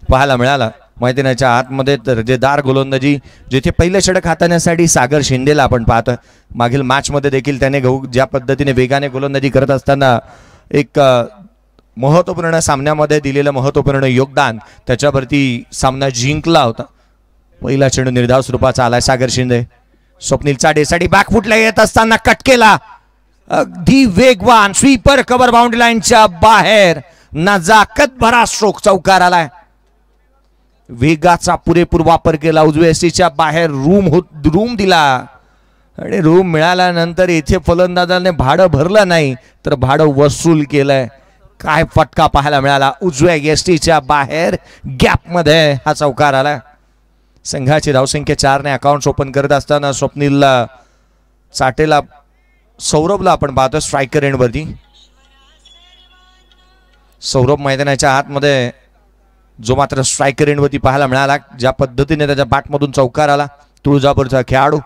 पाहायला मिळाला. मैदानाच्या आतमध्ये दर्जेदार गोलंदाजी, जिथे पहिलं षटक हाताळण्यासाठी सागर शिंदेला आपण पाहतोय. मागील मॅचमध्ये देखील त्याने ज्या पद्धतीने वेगाने गोलंदाजी करत असताना एक महत्त्वपूर्ण सामन्यामध्ये दिलेलं महत्त्वपूर्ण योगदान, त्याच्यावरती सामना जिंकला होता. पहिला चेंडू निर्धाव स्वरूपाचा आलाय. सागर शिंदे स्वप्नील चाडेसाठी बॅकफुटला येत असताना कट केला. अगदी वेगवान स्वीपर कव्हर बाउंड्री लाईनच्या बाहेर नजाकत भरा स्ट्रोक चौकार आलाय. वेगाचा पुरेपूर वापर केला. उजव्या एसटीच्या बाहेर रूम दिला आणि रूम मिळाल्यानंतर इथे फलंदाजाने भाडं भरलं नाही तर भाडं वसूल केलंय. काय फटका पाहायला मिळाला. उजव्या एसटीच्या बाहेर गॅप मध्ये हा चौकार आला. संघाची धावसंख्या 4 ने अकाउंट ओपन करत असताना स्वप्नीलला चाटेला, सौरभला आपण पाहतो स्ट्रायकर एंड वरती. सौरभ मैदानाच्या आतमध्ये जो मात्र स्ट्रायकर एंड वरती पाहायला मिळाला. ज्या पद्धतीने त्याच्या बॅटमधून चौकार आला. तुळजापूरचा खेळाडू.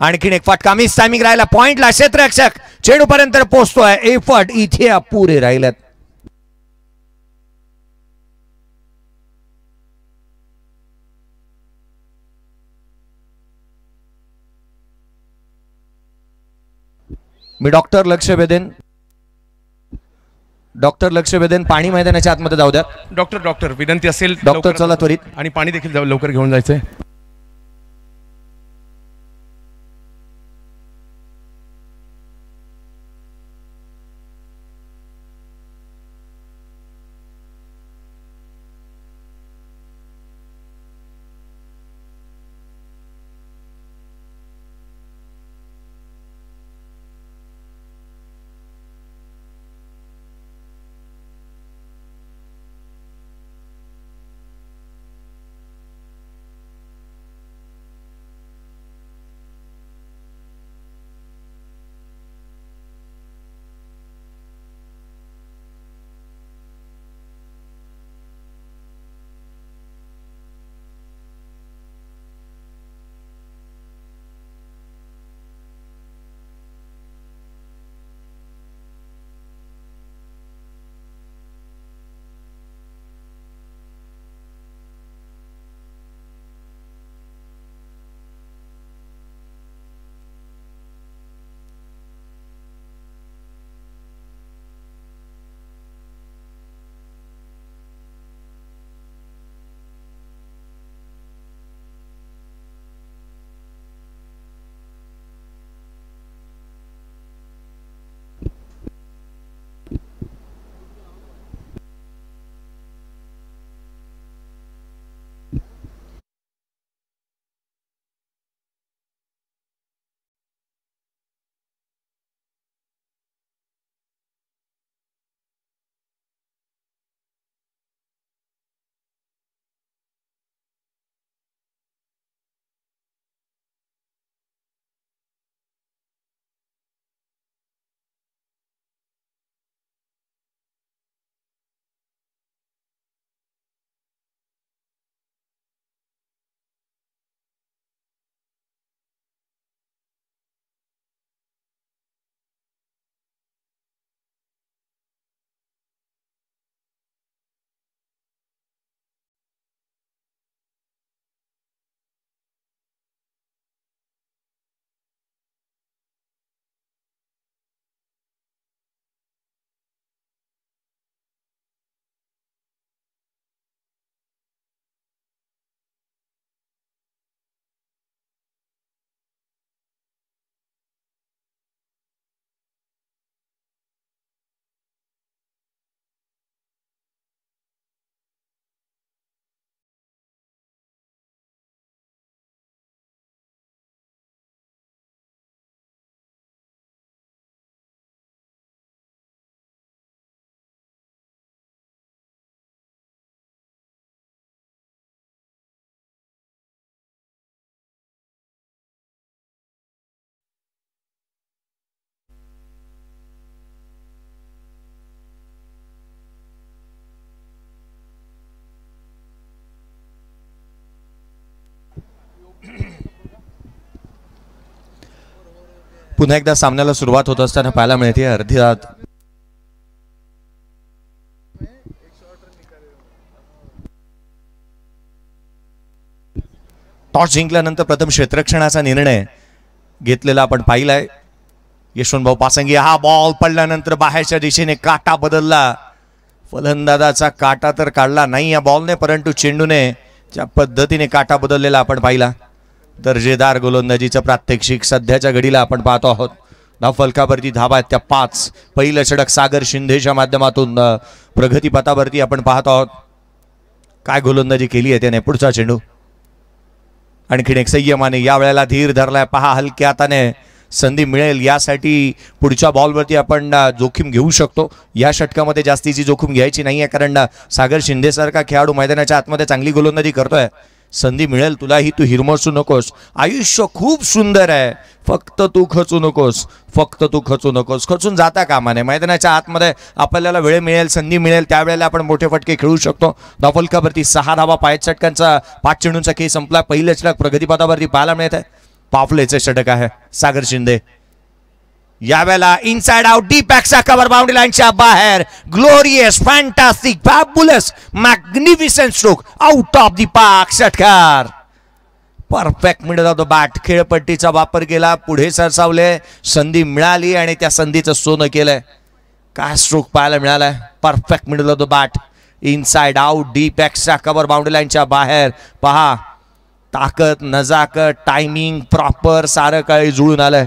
आणखीन एक फटका मिस टायमिंग राहिला. पॉइंटला क्षेत्ररक्षक चेंडू पर्यंत पोहोचतोय. एफर्ट इथे अपुरे राहिलेत. मी डॉक्टर लक्ष वेदेन पाणी मैदानाच्या आतमध्ये जाऊ द्या. डॉक्टर विनंती असेल डॉक्टर चला त्वरित. आणि पाणी देखील लवकर घेऊन जायचंय. पुन्हा एकदा सामन्याला सुरुवात होत असताना पाहायला मिळते अर्ध्यात टॉस जिंकल्यानंतर प्रथम क्षेत्ररक्षणाचा निर्णय घेतलेला आपण पाहिलाय. यशवंतभाऊ पासंगी हा बॉल पडल्यानंतर बाहेरच्या दिशेने काटा बदलला. फलंदाजाचा काटा तर काढला नाही या बॉलने, परंतु चेंडूने ज्या पद्धतीने काटा बदललेला आपण पाहिला. दर्जेदार गोलंदाजीचं प्रात्यक्षिक सध्याच्या घडीला आपण पाहतो आहोत. धावफलकावरती धावा आहेत त्या 5. पहिलं षटक सागर शिंदेच्या माध्यमातून प्रगतीपथावरती आपण पाहतो आहोत. काय गोलंदाजी केली आहे त्याने. पुढचा चेंडू आणखीन एक संयमाने या वेळेला धीर धरलाय. पहा हलक्या हाताने संधी मिळेल यासाठी पुढच्या बॉलवरती आपण जोखीम घेऊ शकतो. या षटकामध्ये जास्तीची जोखीम घ्यायची नाही आहे, कारण सागर शिंदेसारखा खेळाडू मैदानाच्या आतमध्ये चांगली गोलंदाजी करतोय. संधी मिळेल तुलाही, तू हिरमसू नकोस. आयुष्य खूप सुंदर आहे, फक्त तू खचू नकोस, फक्त तू खचू नकोस. खचून जाता कामा नये. मैदानाच्या आतमध्ये आपल्याला वेळ मिळेल, संधी मिळेल, त्यावेळेला आपण मोठे फटके खेळू शकतो. धावफलकावरती 6 धावा. 5 षटकांचा 5 चेंडूंचा खेळ संपला. पहिलं षटक प्रगतीपथावरती पाहायला मिळत आहे. पाफलेचे षटक आहे सागर शिंदे. यावेळेला इनसाइड आउट डीप बॅकचा कव्हर बाउंड्री लाईनच्या बाहेर. Glorious, fantastic, fabulous, magnificent stroke out of the park. षटकार perfect middle of the bat. खेळपट्टीचा वापर केला, पुढे सरसावले, संधी मिळाली आणि त्या संधीचं सोनं केलंय. काय स्ट्रोक पाहायला मिळालाय. Perfect middle of the bat. Inside out deep बॅकचा कव्हर बाउंड्री लाईनच्या बाहेर. पहा ताकद, नजाकत, टायमिंग प्रॉपर सारं काही जुळून आलंय.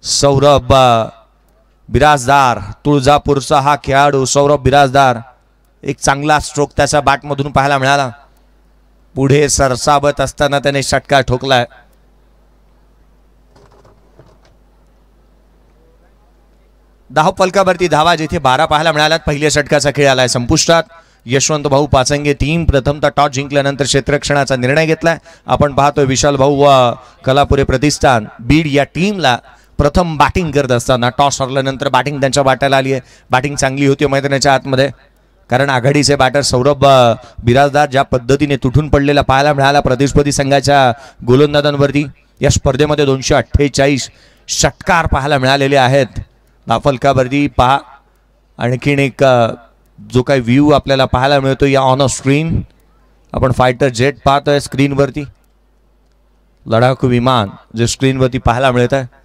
सौरभ बिराजदार, तुळजापूरचा हा खेळाडू सौरभ बिराजदार. एक चांगला स्ट्रोक त्याच्या बॅटमधून पाहायला मिळाला. पुढे सरसावत असताना त्याने षटकार ठोकलाय. धावफलकावरती धावा जिथे 12 पाहायला मिळाल्यात. पहिल्या षटकाचा खेळ आलाय संपुष्टात. यशवंत भाऊ पाचंगे टीम प्रथमतः टॉस जिंकल्यानंतर क्षेत्ररक्षणाचा निर्णय घेतलाय. आपण पाहतोय विशाल भाऊ व कलापुरे प्रतिष्ठान बीड या टीमला प्रथम बॅटिंग करत असताना टॉस हरल्यानंतर बॅटिंग त्यांच्या वाट्याला आली आहे. बॅटिंग चांगली होती मैदानाच्या आतमध्ये, कारण आघाडीचे बॅटर सौरभ बिराजदार ज्या पद्धतीने तुटून पडलेला पाहायला मिळाला प्रतिस्पर्धी संघाच्या गोलंदाजांवरती. या स्पर्धेमध्ये 248 षटकार पाहायला मिळालेले आहेत. धावफलकावरती पहा आणखीन एक जो काही व्ह्यू आपल्याला पाहायला मिळतो या ऑन अ स्क्रीन. आपण फायटर जेट पाहतोय स्क्रीनवरती, लढाकू विमान जे स्क्रीनवरती पाहायला मिळत आहे.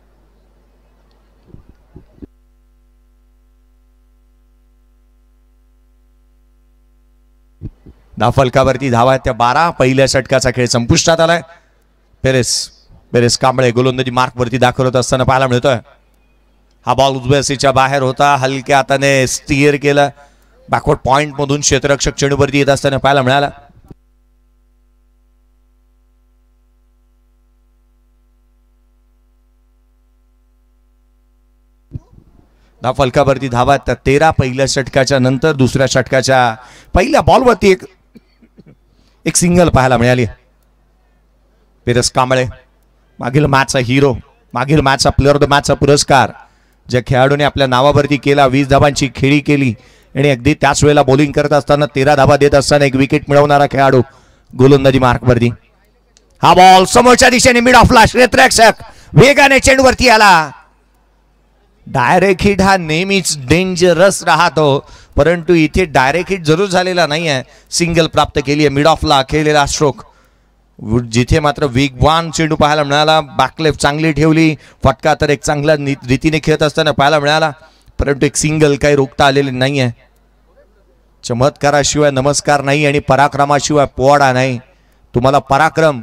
धावफलकावरती धावा त्या 12. पहिल्या षटकाचा खेळ संपुष्टात आलाय. पेरेस कांबळे गोलंदाजी मार्क वरती दाखवत असताना पाहायला मिळतोय. हा बॉल उजव्या सीच्या बाहेर होता. हलक्या हाताने स्टीअर केला. बॅकवर्ड पॉइंट मधून क्षेत्ररक्षक चेंडूवरती येत असताना पाहायला मिळाला. धावफलकावरती धावा 13. पहिल्या षटकाच्या नंतर दुसऱ्या षटकाच्या पहिल्या बॉलवरती एक सिंगल पाहायला मिळाली. पेरेस कांबळे मागील मॅचचा हिरो, मागील मॅचचा प्लेअर ऑफ द मॅचचा पुरस्कार ज्या खेळाडूने आपल्या नावावरती केला. 20 धावांची खेळी केली आणि अगदी त्याच वेळेला बॉलिंग करत असताना 13 धावा देत असताना एक विकेट मिळवणारा खेळाडू गोलंदाजी मार्कवरती. हा बॉल समोरच्या दिशेने मिड ऑफला. क्षेत्ररक्षक वेगाने चेंडूवरती आला. डायरेक्ट हिट हा नेहमीच डेंजरस राहतो, परंतु इथे डायरेक्ट हिट जरूर झालेला नाही आहे. सिंगल प्राप्त केली आहे. मिड ऑफला खेळलेला स्ट्रोक. जिथे मात्र वेगवान चेंडू पाहायला मिळाला. बॅकलेफ्ट चांगली ठेवली. फटका तर एक चांगल्या रीतीने खेळत असताना पाहायला मिळाला, परंतु एक सिंगल काही रोखता आलेले नाही आहे. चमत्काराशिवाय नमस्कार नाही आणि पराक्रमाशिवाय पोवाडा नाही. तुम्हाला पराक्रम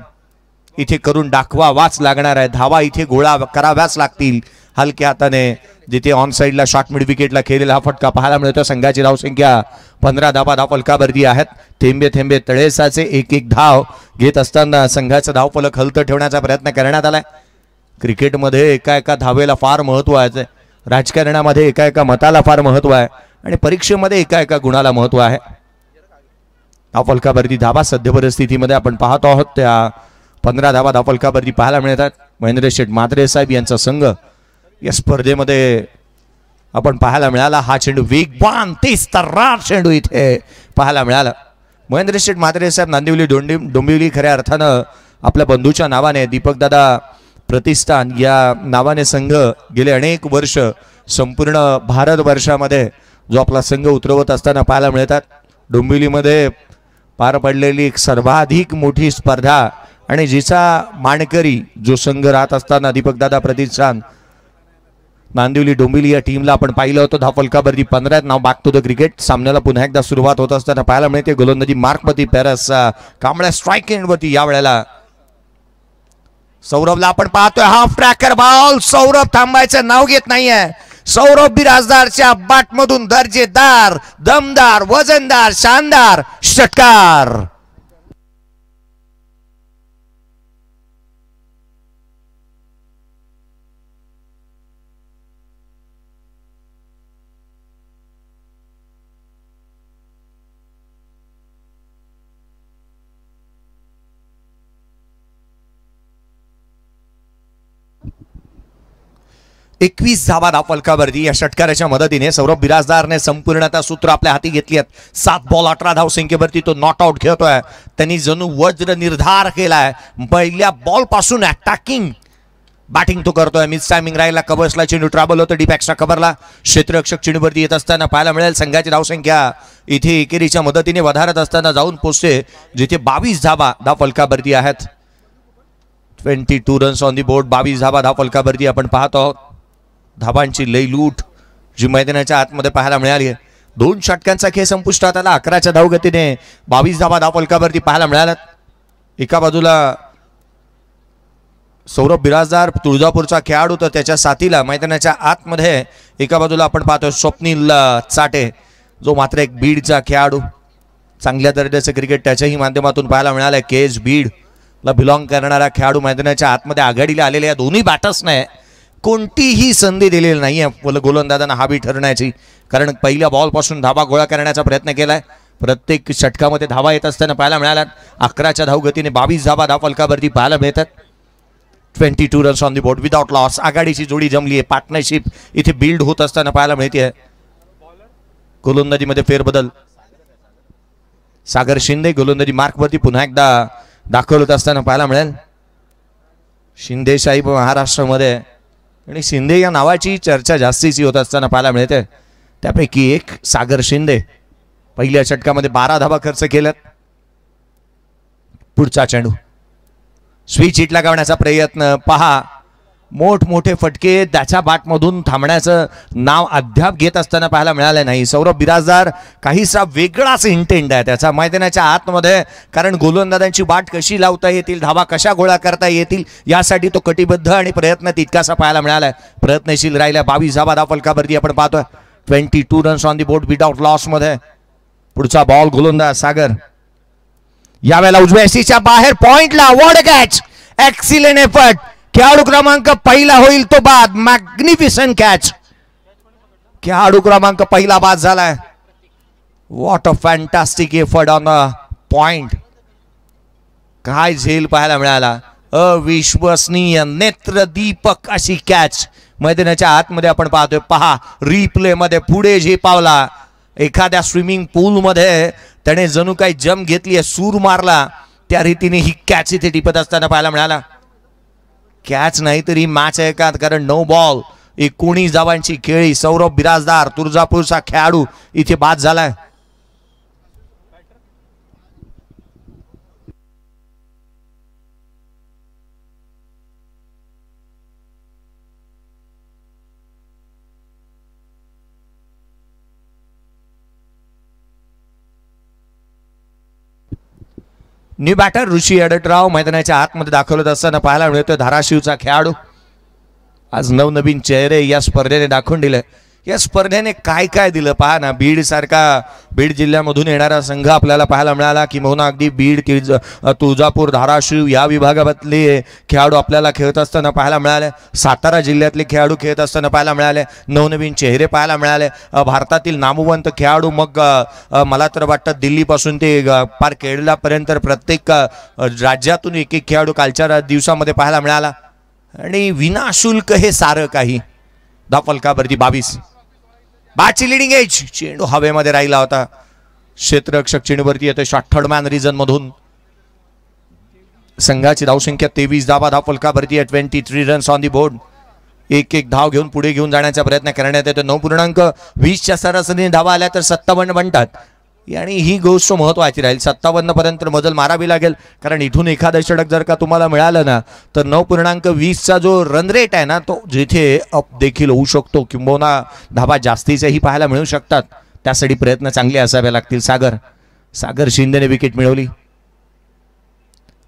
इथे करून दाखवावाच लागणार आहे. धावा इथे गोळा कराव्याच लागतील. हलक्या हाताने जिथे ऑन साईडला शॉर्ट मिड विकेटला खेळलेला हा फटका पाहायला मिळतो. संघाची धावसंख्या 15 धावा धावफलकावरती आहेत. थेंबे थेंबे तळेसाचे एक एक धाव घेत असताना संघाचा धावफलक हलतं ठेवण्याचा प्रयत्न करण्यात आलाय. क्रिकेटमध्ये एका एका धावेला फार महत्व आहे. राजकारणामध्ये एका एका मताला फार महत्व आहे आणि परीक्षेमध्ये एका एका गुणाला महत्व आहे. धावफलकावरती धावा सध्या परिस्थितीमध्ये आपण पाहतो आहोत त्या 15 धावा धावफलकावरती पाहायला मिळतात. महेंद्र शेठ म्हात्रे साहेब यांचा संघ या स्पर्धेमध्ये आपण पाहायला मिळाला. हा चेंडू वेगवान तेज तर्रार चेंडू इथे पाहायला मिळाला. महेंद्र शेठ म्हात्रे साहेब नांदिवली डोंबिवली खऱ्या अर्थानं आपल्या बंधूच्या नावाने दीपकदादा प्रतिष्ठान या नावाने संघ गेले अनेक वर्ष संपूर्ण भारतवर्षामध्ये जो आपला संघ उतरवत असताना पाहायला मिळतात. डोंबिवलीमध्ये पार पडलेली एक सर्वाधिक मोठी स्पर्धा आणि जिचा मानकरी जो संघ राहत असताना दीपकदादा प्रतिष्ठान नांदिवली डोंबिवली या टीमला आपण पाहिलं होतं. धावफलकावरती 15 नाव बॅक टू द क्रिकेट. सामन्याला पुन्हा एकदा सुरुवात होत असताना पाहायला मिळते गोलंदाजी मार्कपती पॅरस कांबळ्या स्ट्राईक एंडवरती या वेळेला सौरभला आपण पाहतोय. Half tracker ball. सौरभ थांबायचं नाव घेत नाहीये. सौरभ बिराजदारच्या बॅटमधून दर्जेदार, दमदार, वजनदार, शानदार षटकार. एकवीस धावा धावफलकावरती या षटकाराच्या मदतीने सौरभ बिराजदारने संपूर्णता सूत्र आपल्या हाती घेतली आहेत. 7 बॉल 18 धावसंख्येवरती तो नॉट आउट खेळतोय. त्यांनी जणू वज्र निर्धार केलाय. पहिल्या बॉल पासून अटॅकिंग बॅटिंग तो करतोय. मिस टायमिंग राहिला. कव्हर्सला चेंडू ट्रॅव्हल होतं डीप एक्स्ट्रा कव्हरला. क्षेत्ररक्षक चेंडूवरती येत असताना पाहायला मिळेल संघाची धावसंख्या इथे एकेरीच्या मदतीने वधारत असताना जाऊन पोहोचते जिथे 22 धावा धावफलकावरती आहेत. 22 रन्स ऑन दी बोर्ड. 22 धावा धावफलकावरती आपण पाहतो आहोत. धाबांची लई लूट जी मैदानाच्या आतमध्ये पाहायला मिळाली आहे. 2 षटकांचा खेळ संपुष्टात आला. 11च्या धावगतीने 22 धावा धावफलकावरती पाहायला मिळाल्यात. एका बाजूला सौरभ बिराजदार तुळजापूरचा खेळाडू तर त्याच्या साथीला मैदानाच्या आतमध्ये एका बाजूला आपण पाहतोय स्वप्नील चाटे जो मात्र एक बीडचा खेळाडू. चांगल्या दर्जाचं क्रिकेट त्याच्याही माध्यमातून पाहायला मिळालं. केएस बीडला बिलॉंग करणारा खेळाडू मैदानाच्या आतमध्ये आघाडीला आलेल्या या दोन्ही बॅटर्सने कोणतीही संधी दिलेली नाही आहे गोलंदाजांना हावी ठरण्याची. कारण पहिल्या बॉलपासून धावा गोळा करण्याचा प्रयत्न केलाय. प्रत्येक षटकामध्ये धावा येत असताना पाहायला मिळाल्यात. 11च्या धावगतीने 22 धावा धावफलकावरती पाहायला मिळतात. 22 runs on the board without loss. आघाडीची जोडी जमली आहे. पार्टनरशिप इथे बिल्ड होत असताना पाहायला मिळते. गोलंदाजीमध्ये फेरबदल. सागर शिंदे गोलंदाजी मार्कवरती पुन्हा एकदा दाखल होत असताना पाहायला मिळेल. शिंदे साहेब महाराष्ट्रामध्ये आणि शिंदे या नावाची चर्चा जास्तीची होत असताना पाहायला मिळते. त्यापैकी एक सागर शिंदे पहिल्या षटकामध्ये 12 धावा खर्च केल्यात. पुढचा चेंडू स्विच हिट लगावण्याचा प्रयत्न पहा. मोठमोठे फटके त्याच्या बॅटमधून थांबण्याचं नाव अद्याप घेत असताना पाहायला मिळालं नाही. सौरभ बिराजदार काहीसा वेगळाच इंटेंट आहे त्याचा मैदानाच्या आतमध्ये. कारण गोलंदाजांची बाट कशी लावता येतील, धावा कशा गोळा करता येतील यासाठी तो कटिबद्ध आणि प्रयत्न तितकासा पाहायला मिळालाय. प्रयत्नशील राहिल्या. 22 धावा धावफलकावरती आपण पाहतोय. 22 runs on the board without loss मध्ये. पुढचा बॉल गोलंदाज सागर यावेळेला उजव्या सीच्या बाहेर पॉइंटला. What a catch. Excellent effort. खेळाडू क्रमांक पहिला होईल तो बाद. Magnificent catch. खेळाडू क्रमांक पहिला बाद झालाय. What a fantastic effort on the point. काय झेल पाहायला मिळाला. अविश्वसनीय नेत्रदीपक अशी कॅच मैदानाच्या आतमध्ये आपण पाहतोय. पहा रिप्ले मध्ये पुढे झेपावला. एखाद्या स्विमिंग पूल मध्ये त्याने जणू काही जम घेतली, सूर मारला, त्या रीतीने ही कॅच इथे टिपत असताना पाहायला मिळाला. कॅच नाही तरी मॅच आहे का, कारण 9 बॉल 19 धावांची खेळी. सौरभ बिराजदार तुळजापूरचा खेळाडू इथे बाद झालाय. न्यू बॅटर ऋषी अडटराव मैदानाच्या आतमध्ये दाखल होत असताना पाहायला मिळतोय. धाराशिवचा खेळाडू. आज नवनवीन चेहरे या स्पर्धेने दाखवून दिले. या स्पर्धेने काय काय दिलं पहा ना. बीड सारखा बीड जिल्ह्यामधून येणारा संघ आपल्याला पाहायला मिळाला. किंवा अगदी बीड तुळजापूर धाराशिव या विभागातले खेळाडू आपल्याला खेळत असताना पाहायला मिळाले. सातारा जिल्ह्यातले खेळाडू खेळत असताना पाहायला मिळाले. नवनवीन चेहरे पाहायला मिळाले. भारतातील नामवंत खेळाडू मग मला तर वाटतं दिल्लीपासून ते पार केरळापर्यंत प्रत्येक राज्यातून एक एक खेळाडू कालच्या दिवसामध्ये पाहायला मिळाला. आणि विनाशुल्क हे सारं काही. धावफलकावरती 22. बॅटची लिडिंग एज. चेंडू हवेमध्ये राहिला होता. क्षेत्ररक्षक चेंडूवरती येतोय शॉट थर्ड मॅन रिजन मधून. संघाची धावसंख्या 23 धावा धावफलकावरती आहे. 23 रन्स ऑन दी बोर्ड. एक एक धाव घेऊन पुढे घेऊन जाण्याचा प्रयत्न करण्यात येतो. 9.20च्या सरासरीने धावा आल्या तर 57 बनतात. आणि ही गोष्ट महत्त्वाची राहील. 57 पर्यंत मजल मारावी लागेल, कारण इथून एखादं षटक जर का तुम्हाला मिळालं ना तर 9.20चा जो रन रेट आहे ना तो जिथे अप देखील होऊ शकतो, किंबहुना धाबा जास्तीचेही पाहायला मिळू शकतात. त्यासाठी प्रयत्न चांगले असावे लागतील. सागर शिंदेने विकेट मिळवली.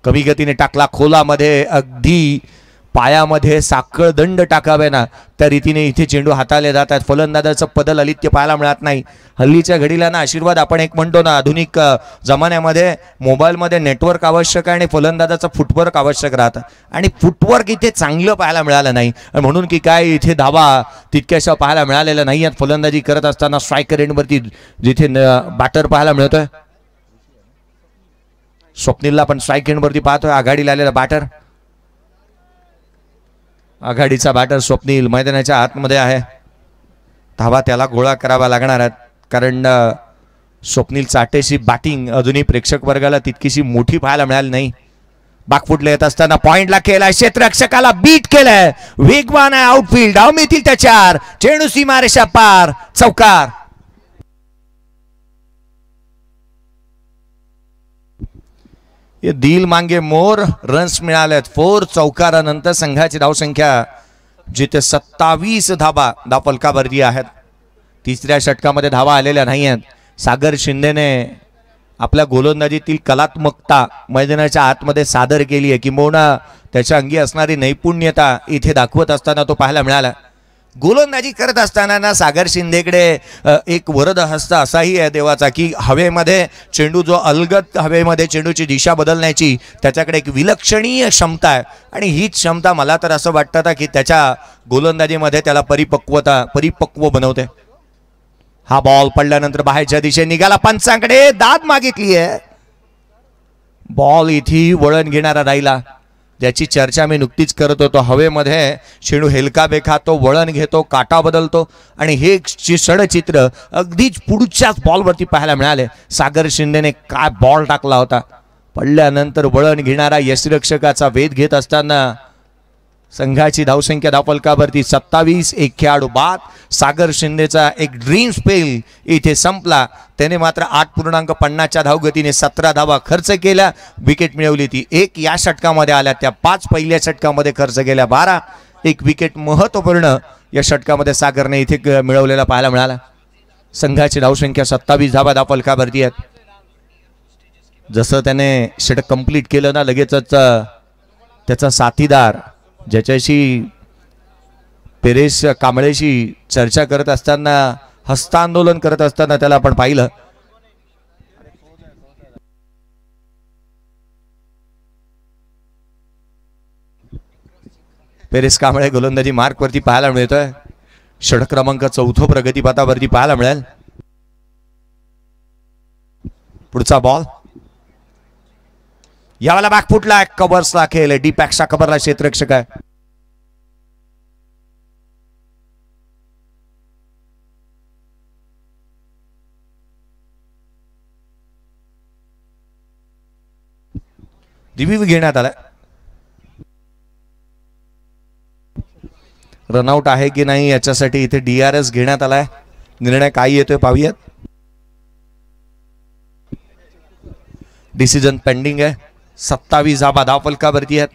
कमी गतीने टाकला खोलामध्ये, अगदी पायामध्ये साखळ दंड टाकावे ना त्या रीतीने इथे चेंडू हाताळले जातात. फलंदाजाचं पदल अलित्य पाहायला मिळत नाही. हल्लीच्या घडीला ना आशीर्वाद आपण एक म्हणतो ना, आधुनिक जमान्यामध्ये मोबाईलमध्ये नेटवर्क आवश्यक आहे आणि फलंदाजाचं फुटवर्क आवश्यक राहतं, आणि फुटवर्क इथे चांगलं पाहायला मिळालं नाही. म्हणून की काय इथे धावा तितक्याशा पाहायला मिळालेल्या नाही आहेत. फलंदाजी करत असताना स्ट्रायकर एंडवरती जिथे बॅटर पाहायला मिळतोय, स्वप्नीलला पण स्ट्राईक एंडवरती पाहतोय. आघाडीला आलेला बॅटर, आघाडीचा बॅटर स्वप्नील मैदानाच्या आतमध्ये आहे. धावा त्याला गोळा करावा लागणार आहेत, कारण स्वप्नील चाटेची बॅटिंग अजूनही प्रेक्षक वर्गाला तितकीशी मोठी पाहायला मिळाली नाही. बागफुटला येत असताना पॉइंटला केलाय, क्षेत्ररक्षकाला बीट केलंय, वेगवान आहे आउटफील्ड, धाव मिळतील त्याच्यावर, चेंडू सीमारेषा पार, चौकार. ये दिल मांगे मोर, रन्स मिळालेत 4. चौकारानंतर संघाची धावसंख्या जिथे 27 धाबा धावफलकावरती आहेत. तिसऱ्या षटकामध्ये धावा आलेल्या नाही आहेत. सागर शिंदेने आपल्या गोलंदाजीतील कलात्मकता मैदानाच्या आतमध्ये सादर केली आहे, किंबहुना त्याच्या अंगी असणारी नैपुण्यता इथे दाखवत असताना तो पाहायला मिळाला. गोलंदाजी करत असताना ना सागर शिंदेकडे एक वरद हस्त असाही आहे देवाचा, की हवेमध्ये चेंडू जो अलगद हवेमध्ये चेंडूची दिशा बदलण्याची त्याच्याकडे एक विलक्षणीय क्षमता आहे. आणि हीच क्षमता मला तर असं वाटतं की त्याच्या गोलंदाजीमध्ये त्याला परिपक्व बनवते. हा बॉल पडल्यानंतर बाहेरच्या दिशेने निघाला, पंचांकडे दाद मागितली आहे. बॉल इथे वळण घेणारा राहिला, ज्याची चर्चा मी नुकतीच करत होतो. हवेमध्ये चेंडू हेलका बेखातो, वळण घेतो, काटा बदलतो, आणि हे षडचित्र अगदीच पुढच्याच बॉलवरती पाहायला मिळाले. सागर शिंदेने काय बॉल टाकला होता. पडल्यानंतर वळण घेणारा यष्टिरक्षकाचा वेध घेत असताना संघाची धावसंख्या धावफलकावरती 27. एक खेळाडू बाद. सागर शिंदेचा एक ड्रीम स्पेल इथे संपला. त्याने मात्र 8.50च्या धावगतीने 17 धावा खर्च केल्या, विकेट मिळवली ती 1 या षटकामध्ये आल्या, त्या 5 पहिल्या षटकामध्ये खर्च केल्या 12. एक विकेट महत्वपूर्ण या षटकामध्ये सागरने इथे मिळवलेला पाहायला मिळाला. संघाची धावसंख्या 27 धावा धावफलकावरती आहेत. जसं त्याने षटक कंप्लीट केलं ना, लगेचच त्याचा साथीदार ज्याच्याशी पेरेस कांबळेशी चर्चा करत असताना, हस्तांदोलन करत असताना त्याला आपण पाहिलं. पेरेस कांबळे गोलंदाजी मार्कवरती पाहायला मिळतोय. षटक क्रमांक 4 प्रगतीपथावरती पाहायला मिळेल. पुढचा बॉल यावेळेला बॅकफुटला कव्हर्सला खेळले, डी पॅक्सचा कव्हरला क्षेत्ररक्षक आहे. रिव्ह्यू घेण्यात आला. रनआउट आहे की नाही याच्यासाठी इथे DRS घेण्यात आलाय. निर्णय काय येतोय पाहूयात. डिसिजन पेंडिंग आहे. 27 धावा धावफलकावरती आहेत.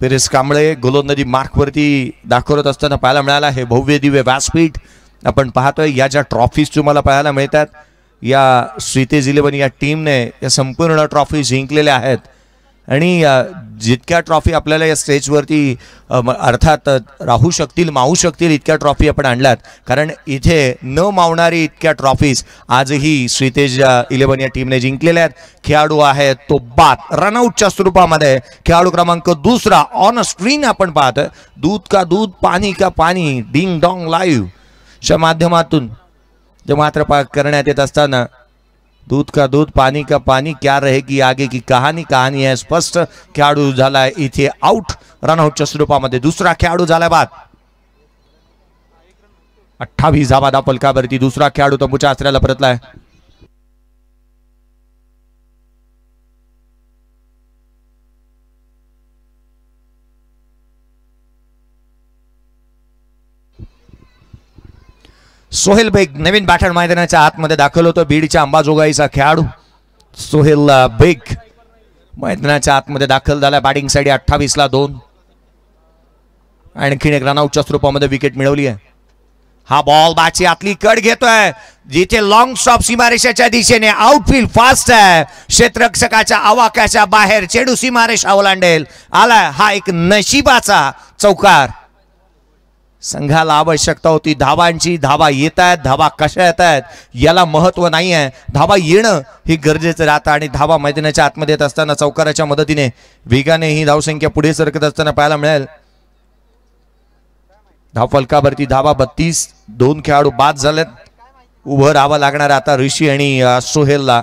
पेरेस कांबळे गोलंदाजी मार्कवरती दाखवत असताना पाहायला मिळाला. हे भव्य दिव्य व्यासपीठ आपण पाहतोय. या ज्या ट्रॉफीज तुम्हाला पाहायला मिळतात, या श्रीतेज 11 या टीमने या संपूर्ण ट्रॉफी जिंकलेल्या आहेत. आणि जितक्या ट्रॉफी आपल्याला या स्टेजवरती अर्थात राहू शकतील, मावू शकतील इतक्या ट्रॉफी आपण आणल्यात. कारण इथे न मावणारी इतक्या ट्रॉफीज आजही श्रीतेज 11 या टीमने जिंकलेल्या आहेत. खेळाडू आहे तो बाद रनआउटच्या स्वरूपामध्ये. खेळाडू क्रमांक 2 ऑन स्क्रीन आपण पाहतोय. दूध का दूध, पाणी का पाणी, डिंग डॉंग लाईव्ह च्या माध्यमातून जे मात्र करण्यात येत असताना, दूध का दूध, पानी का पानी, क्या रहेगी आगे की कहानी. कहानी आहे स्पष्ट. खेळाडू झालाय इथे आउट रनआउटच्या स्वरूपामध्ये. दुसरा खेळाडू झालाय बाद. 28 धावा धावफलकावरती. दुसरा खेळाडू तंबूच्या आसऱ्याला परतलाय. सोहेल बेग नवीन बॅटर मैदानाच्या आतमध्ये दाखल होतो. बीडच्या अंबाजोगाईचा खेळाडू सोहेल बेग मैदानाच्या आतमध्ये दाखल झाला. बॅटिंग साठी 28ला 2. आणखीन एक रनआउटच्या स्वरूपामध्ये विकेट मिळवली आहे. हा बॉल बाची आतली कड घेतोय जिथे लॉंग स्टॉप सीमारेषाच्या दिशेने. आउटफील्ड फास्ट आहे. क्षेत्ररक्षकाच्या आवाक्याच्या बाहेर चेंडू सीमारेष ओलांडेल. आलाय हा एक नशिबाचा चौकार. संघाला आवश्यकता होती धावांची. धावा येत आहेत. धावा कशा येत आहेत याला महत्व नाही आहे. धावा येणं हे गरजेचं राहतं आणि धावा मैदानाच्या आतमध्ये येत असताना चौकाराच्या मदतीने वेगाने ही धावसंख्या पुढे सरकत असताना पाहायला मिळेल. धावफलकावरती धावा 32. 2 खेळाडू बाद झालेत. उभं राहावं लागणार आता ऋषी आणि सोहेलला.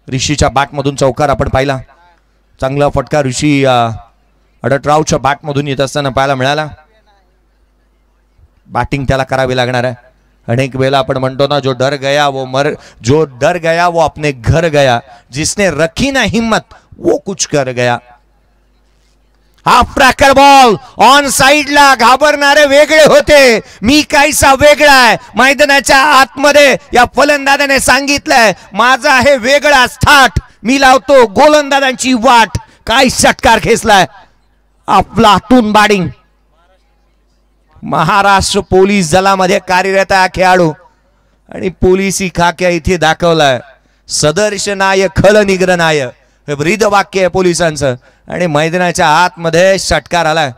ऋषीच्या बॅटमधून चौकार आपण पाहिला. चांगला फटका ऋषी अडटरावच्या बॅटमधून येत असताना पाहायला मिळाला. बॅटिंग त्याला करावी लागणार आहे. अनेक वेळेला आपण म्हणतो ना जो डर गया वो अपने घर गया. जिसने रखी ना हिम्मत वो कुछ कर गया. हाफ ट्रॅकर बॉल ऑन साइडला. घाबरणारे वेगळे होते. मी काहीसा वेगळा आहे. मैदानाच्या आतमध्ये या फलंदाजाने सांगितलंय माझा आहे वेगळा थाट. मी लावतो गोलंदाजांची वाट. काय षटकार खेचलाय. आपला हातून बॅटिंग. महाराष्ट्र पोलीस दलामध्ये कार्यरत आहे खेळाडू आणि पोलिसी खाक्या इथे दाखवलाय. सदर्शनाय खल निग्रनाय हे ब्रीद वाक्य आहे पोलिसांचं. आणि मैदानाच्या आतमध्ये षटकार आलाय.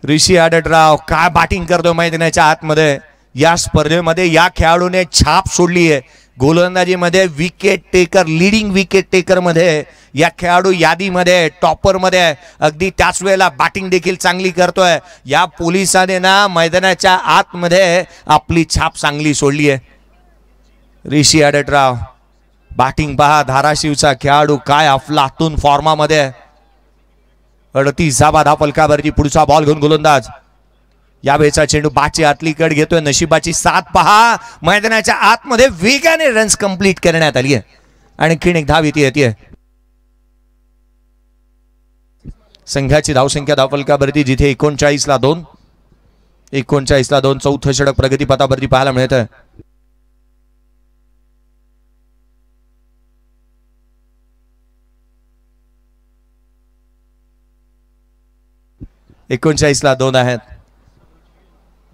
ऋषी अडटराव काय बॅटिंग करतो मैदानाच्या आतमध्ये. या स्पर्धेमध्ये या खेळाडूने छाप सोडली आहे. गोलंदाजीमध्ये wicket taker, leading wicket taker मध्ये या खेळाडू यादीमध्ये टॉपर मध्ये. अगदी त्याच वेळेला बॅटिंग देखील चांगली करतोय. या पोलिसाने ना मैदानाच्या आतमध्ये आपली छाप चांगली सोडली आहे. ऋषी अडटराव बॅटिंग पहा. धाराशिवचा खेळाडू काय अफलातून फॉर्मामध्ये. 38 धावफलकावरती पुढचा बॉल घेऊन गोलंदाज. यावेळेचा चेंडू बाची आतली कड घेतोय. नशिबाची साथ पहा. मैदानाच्या आतमध्ये वेगाने रन्स कंप्लीट करण्यात आली आहे. आणखीन एक धाव इथे येते. संघाची धावसंख्या धावफलकावरती जिथे 39ला 2. 39ला 2. चौथं षटक प्रगतीपथावरती पाहायला मिळत आहे. ला 2 आहेत.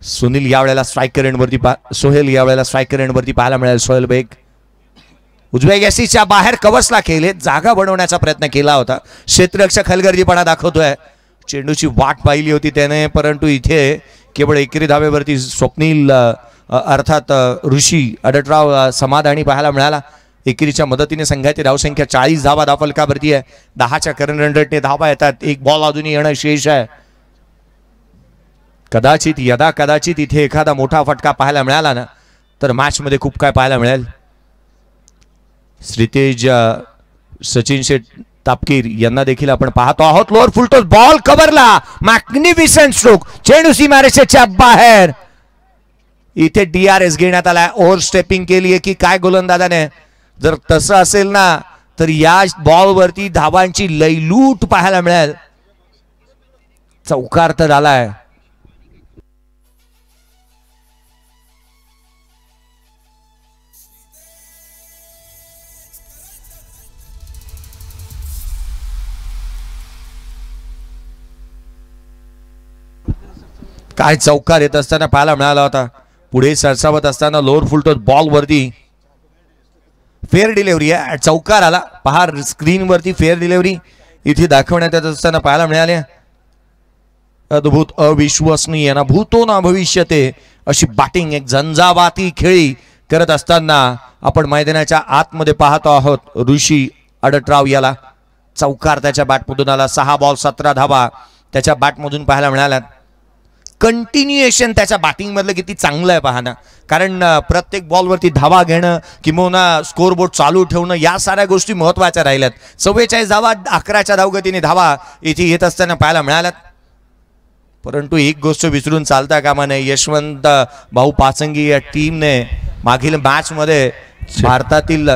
सुनील यावेळेला स्ट्रायकर एंडवरती सोहेल यावेळेला स्ट्रायकर एंडवरती पाहायला मिळेल. सोहेल बेग उजव्या गॅसीच्या बाहेर कवचला खेळले. जागा बनवण्याचा प्रयत्न केला होता. क्षेत्ररक्षक हलगर्जीपणा दाखवतोय. चेंडूची वाट पाहिली होती त्याने परंतु इथे केवळ एकेरी धावेवरती स्वप्नील अर्थात ऋषी अडटराव समाधानी पाहायला मिळाला. एकेरीच्या मदतीने संघाची धावसंख्या 40 धावा धावफलकावरती आहे. 10च्या करंट रन रेटने धावा येतात. एक बॉल अजूनही येणं शेष आहे. कदाचित इथे एखादा मोठा फटका पाहायला मिळाला ना तर मॅच मध्ये खूप काय पाहायला मिळेल. श्रीतेज सचिन शेठ तापकीर यांना देखील आपण पाहतो आहोत. लोअर फुलटॉस बॉल कव्हरला. Magnificent stroke. चेंडू सीमारेषेच्या बाहेर. इथे DRS घेण्यात आलाय. ओव्हर स्टेपिंग केली आहे की काय गोलंदाजाने. जर तसं असेल ना तर या बॉलवरती धावांची लयलूट पाहायला मिळेल. चौकार तर आलाय. काय चौकार येत असताना पाहायला मिळाला होता. पुढे सरसावत असताना लोअर फुलटॉस बॉल वरती फेअर डिलिव्हरी आहे. चौकार आला. पहा स्क्रीन वरती फेअर डिलिव्हरी इथे दाखवण्यात येत असताना पाहायला मिळाले. अद्भुत अविश्वसनीय ना भूतो ना भविष्यते अशी बॅटिंग एक झंझावाती खेळी करत असताना आपण मैदानाच्या आतमध्ये पाहतो आहोत. ऋषी अडटराव याला चौकार त्याच्या बॅटमधून आला. 6 बॉल 17 धावा त्याच्या बॅटमधून पाहायला मिळाल्या. कंटिन्युएशन त्याच्या बॅटिंग मधलं किती चांगलं आहे पाहणं. कारण प्रत्येक बॉलवरती धावा घेणं किंवा स्कोरबोर्ड चालू ठेवणं या साऱ्या गोष्टी महत्त्वाच्या राहिल्यात. 44 धावा 11च्या धावगतीने धावा इथे येत असताना पाहायला मिळाल्यात. परंतु एक गोष्ट विसरून चालता कामा नये. यशवंत भाऊ पाचंगी या टीमने मागील मॅच मध्ये भारतातील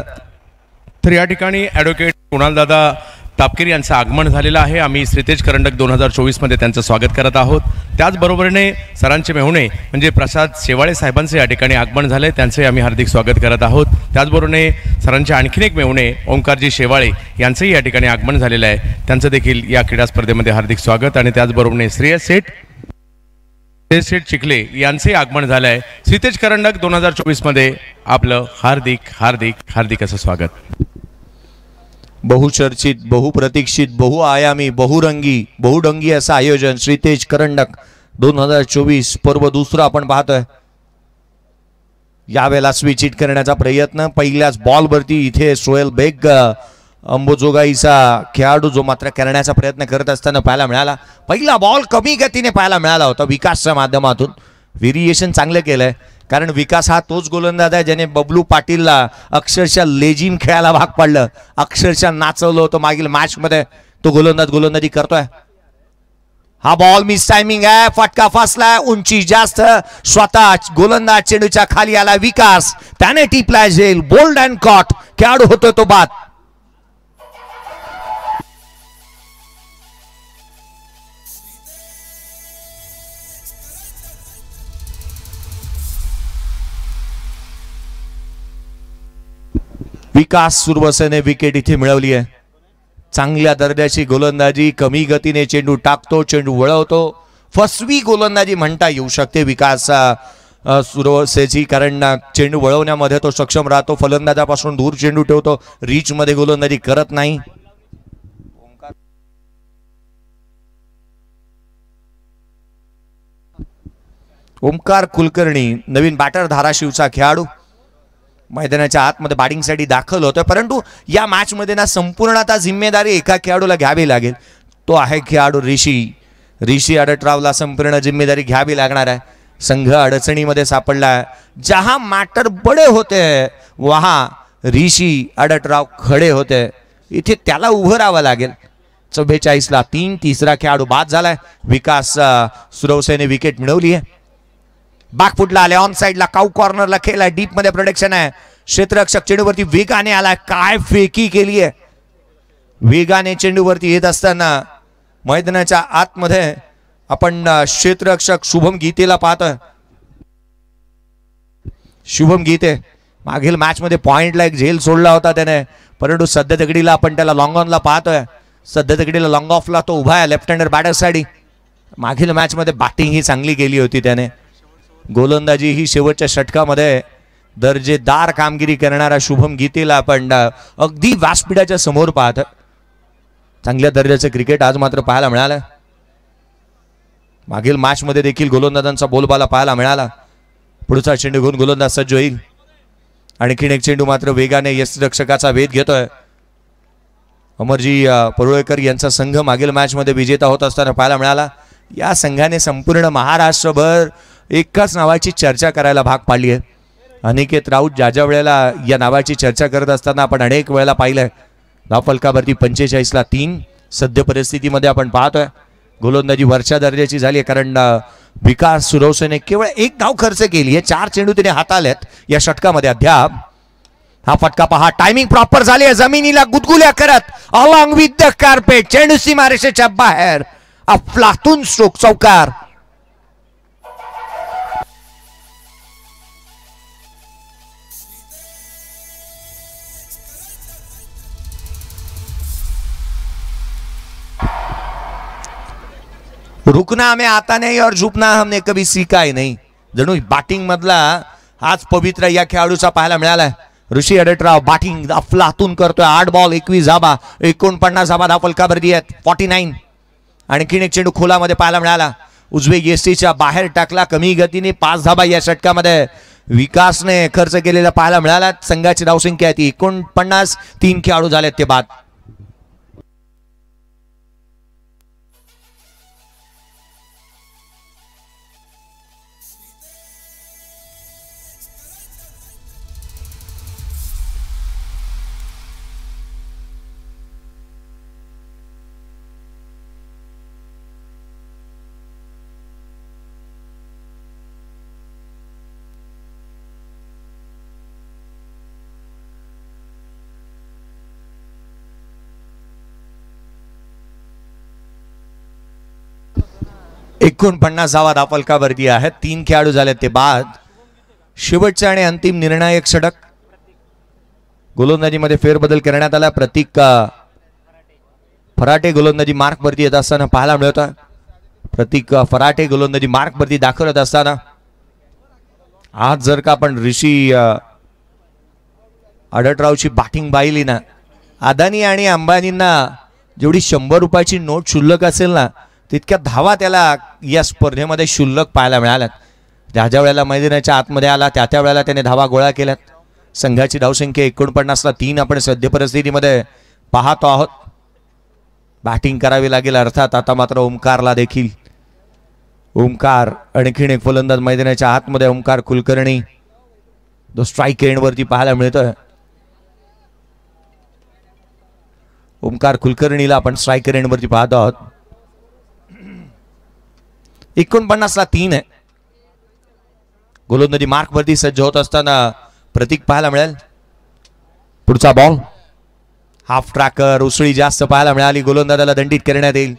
तर या ठिकाणी ॲडव्होकेट कुणाल दादा तापकीर यांचं आगमन झालेलं आहे. आम्ही श्रीतेज करंडक 2024 मध्ये त्यांचं स्वागत करत आहोत. त्याचबरोबरीने सरांचे मेहुणे म्हणजे प्रसाद शेवाळे साहेबांचे या ठिकाणी आगमन झाले, त्यांचे आम्ही हार्दिक स्वागत करत आहोत. त्याचबरोबरीने सरांचे आणखीन एक मेहुणे ओंकारजी शेवाळे यांचंही या ठिकाणी आगमन झालेलं आहे, त्यांचं देखील या क्रीडा स्पर्धेमध्ये हार्दिक स्वागत. आणि त्याचबरोबरीने श्रेयस शेठ चिखले यांचे आगमन झालं आहे. श्रीतेज करंडक 2024 मध्ये आपलं हार्दिक हार्दिक हार्दिक असं स्वागत. बहुचर्चित, बहुप्रतीक्षित, बहुआयामी, बहुरंगी, बहुडंगी असं आयोजन श्रीतेज करंडक 2024 पर्व दुसरं आपण पाहतोय. यावेळेला स्विच हिट करण्याचा प्रयत्न, पहिल्याच बॉलवरती इथे सोहेल बेग अंबोजोगाईचा खेळाडू जो मात्र करण्याचा प्रयत्न करत असताना पाहायला मिळाला. पहिला बॉल कमी गतीने पाहायला मिळाला होता विकासच्या माध्यमातून. व्हेरिएशन चांगलं केलंय, कारण विकास हा तोच गोलंदाज आहे ज्याने बबलू पाटीलला अक्षरशः लेजिम खेळायला भाग पाडलं, अक्षरशः नाचवलं होतं मागील मॅच मध्ये. तो गोलंदाजी करतोय. हा बॉल मिस टायमिंग आहे, फटका फसलाय, उंची जास्त, स्वतः गोलंदाज चेंडूच्या खाली आला विकास, त्याने टिपलाय झेल, बोल्ड अँड कॉट खेळाडू होतो तो बाद. विकास सुरवसेने विकेट इथे मिळवली आहे. चांगल्या दर्जाची गोलंदाजी, कमी गतीने चेंडू टाकतो, चेंडू वळवतो, फसवी गोलंदाजी म्हणता येऊ शकते विकास सुरवसेची, कारण चेंडू वळवण्यामध्ये तो सक्षम राहतो, फलंदाजापासून दूर चेंडू ठेवतो, रीच मध्ये गोलंदाजी करत नाही. ओमकार कुलकर्णी नवीन बॅटर धाराशिवचा खेळाडू मैदानाच्या आतमध्ये बॅटिंगसाठी दाखल होतोय, परंतु या मॅच मध्ये ना संपूर्ण आता जिम्मेदारी एका खेळाडूला घ्यावी लागेल. तो आहे खेळाडू ऋषी अडटरावला संपूर्ण जिम्मेदारी घ्यावी लागणार आहे. संघ अडचणीमध्ये सापडला, जहां मॅटर बडे होते वहां ऋषी अडटराव खडे होते, इथे त्याला उभं राहावं लागेल. 44ला 3, तिसरा खेळाडू बाद झालाय. विकास सुरवसेने विकेट मिळवली आहे. बॅकफुटला आले, ऑन साइडला काऊ कॉर्नरला खेळलाय, डीप मध्ये प्रोटेक्शन आहे. क्षेत्ररक्षक चेंडूवरती वेगाने आलाय, काय फेकी केली आहे. वेगाने चेंडूवरती येत असताना मैदानाच्या आतमध्ये आपण क्षेत्ररक्षक शुभम गीतेला पाहतोय. शुभम गीते मागील मॅच मध्ये पॉइंटला एक झेल सोडला होता त्याने, परंतु सध्या तकडीला आपण त्याला लॉंग ऑनला पाहतोय. सध्या तकडीला लॉंग ऑफला तो उभा आहे लेफ्ट हँडर बॅटर साठी. मागील मॅच मध्ये बॅटिंग ही चांगली केली होती त्याने. गोलंदाजी ही शेवटच्या षटकामध्ये दर्जेदार कामगिरी करणारा शुभम गीतेला आपण अगदी व्यासपीठाच्या समोर पाहत. चांगल्या दर्जाचं क्रिकेट आज मात्र पाहायला मिळालं. मागील मॅच मध्ये देखील गोलंदाजांचा बोलबाला पाहायला मिळाला. पुढचा चेंडू घेऊन गोलंदाज सज्ज होईल. आणखीन एक चेंडू मात्र वेगाने यष्टिरक्षकाचा वेध घेतोय. अमरजी परुळेकर यांचा संघ मागील मॅच मध्ये विजेता होत असताना पाहायला मिळाला. या संघाने संपूर्ण महाराष्ट्रभर एकाच नावाची चर्चा करायला भाग पाडली आहे. अनिकेत राऊत ज्या वेळेला या नावाची चर्चा करत असताना आपण अनेक वेळेला पाहिलंय. धावफलकावरती 45ला 3 सद्य परिस्थितीमध्ये आपण पाहतोय. गोलंदाजी वरच्या दर्जाची झाली आहे, कारण विकास सुरवसेने केवळ 1 धाव खर्च केली आहे. 4 चेंडू त्याने हाताळलेत या षटकामध्ये अद्याप. हा फटका पहा, टायमिंग प्रॉपर झाली आहे, जमिनीला गुदगुल्या करत अलॉंग विथ द कार्पेट, चेंडू सीमारेषेच्या बाहेर, अफलातून स्ट्रोक, चौकार. रुकना हमें आता नहीं और झुकना हमने कभी सीखा ही नहीं. जणू बॅटिंग मधला हाच पवित्र या खेळाडूचा पाहायला मिळालाय. ऋषी अडटराव बॅटिंग अफलातून करतोय. 8 बॉल 21 धाबा, 49 धाबा धावफलकावरती आहेत. 49. आणखीन एक चेंडू खोलामध्ये पाहायला मिळाला, उजवे येस्टीच्या बाहेर टाकला, कमी गतीने 5 धाबा या षटकामध्ये विकासने खर्च केलेला पाहायला मिळाला. संघाची धावसंख्या ती 49. 3 खेळाडू झालेत ते बाद. 49 धावा धावफलकावरती आहेत. 3 खेळाडू झालेत ते बाद. शेवटचा आणि अंतिम निर्णायक षटक. गोलंदाजीमध्ये फेरबदल करण्यात आला. प्रतीक फराटे गोलंदाजी मार्क वरती येत असताना पाहायला मिळत. प्रतीक फराटे गोलंदाजी मार्क वरती दाखल होत असताना आज जर का आपण ऋषी आडटरावची बॅटिंग पाहिली ना, अदानी आणि अंबानींना जेवढी 100 रुपयाची नोट शुल्लक असेल ना, तितक्या धावा त्याला या स्पर्धेमध्ये शुल्लक पाहायला मिळाल्यात. ज्या ज्या वेळेला मैदानाच्या आतमध्ये आला त्या त्या वेळेला त्याने धावा गोळा केल्यात. संघाची धावसंख्या 49ला 3 आपण सद्य परिस्थितीमध्ये पाहतो आहोत. बॅटिंग करावी लागेल अर्थात आता मात्र ओमकारला देखील. ओमकार आणखीन एक फलंदाज मैदानाच्या आतमध्ये. ओमकार कुलकर्णी जो स्ट्राईक एंडवरती पाहायला मिळतोय. ओमकार कुलकर्णीला आपण स्ट्राईक एंडवरती पाहतो आहोत. 49ला 3 आहे. गोलंदाजी मार्क वरती सज्ज होत असताना प्रतीक पाहायला मिळेल. पुढचा बॉल हाफ ट्रॅकर. उसळी जास्त पाहायला मिळाली. गोलंदाजाला दंडित करण्यात येईल.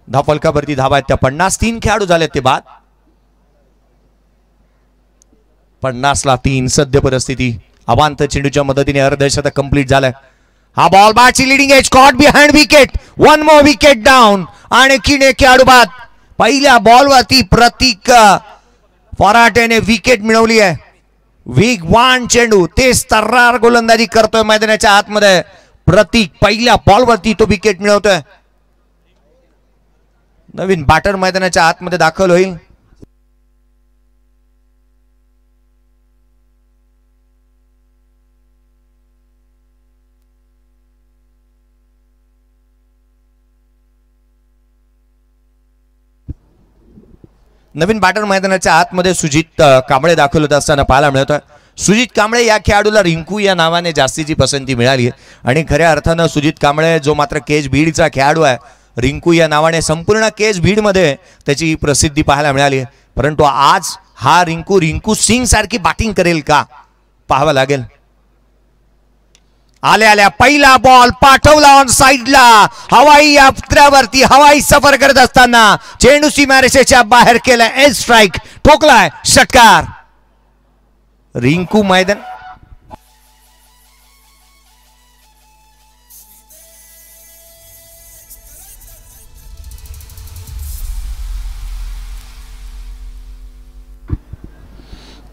धावफलकावरती धावा आहेत त्या 50. 3 खेळाडू झालेत ते बाद. 50ला 3 सद्य परिस्थिती. अवांत चेंडूच्या मदतीने अर्धशतक कंप्लीट झालंय. हा बॉल बाची leading age caught behind wicket. 1 more wicket down. आणखीन एक खेळाडू बाद. पहिल्या बॉलवरती प्रतीक फराटेने विकेट मिळवली आहे. वेगवान चेंडू. तेच तर्रार गोलंदाजी करतोय मैदानाच्या आतमध्ये. प्रतीक पहिल्या बॉलवरती तो विकेट मिळवतोय. नवीन बॅटर मैदानाच्या आतमध्ये दाखल होईल. नवीन बॅटर मैदानाच्या आतमध्ये सुजित कांबळे दाखल होत असताना पाहायला मिळतोय. सुजित कांबळे या खेळाडूला रिंकू या नावाने जास्तीची पसंती मिळाली आहे. आणि खऱ्या अर्थानं सुजित कांबळे जो मात्र केज बीडचा खेळाडू आहे, रिंकू या नावाने संपूर्ण केज बीडमध्ये त्याची प्रसिद्धी पाहायला मिळाली. परंतु आज हा रिंकू सिंग सारखी बॅटिंग करेल का पाहावं लागेल. आल्या आल्या पहिला बॉल पाठवला ऑन साइडला. हवाई यात्रेवरती हवाई सफर करत असताना चेंडू सीमारेषेच्या बाहेर केला. Edge strike. ठोकलाय. षटकार. रिंकू मैदान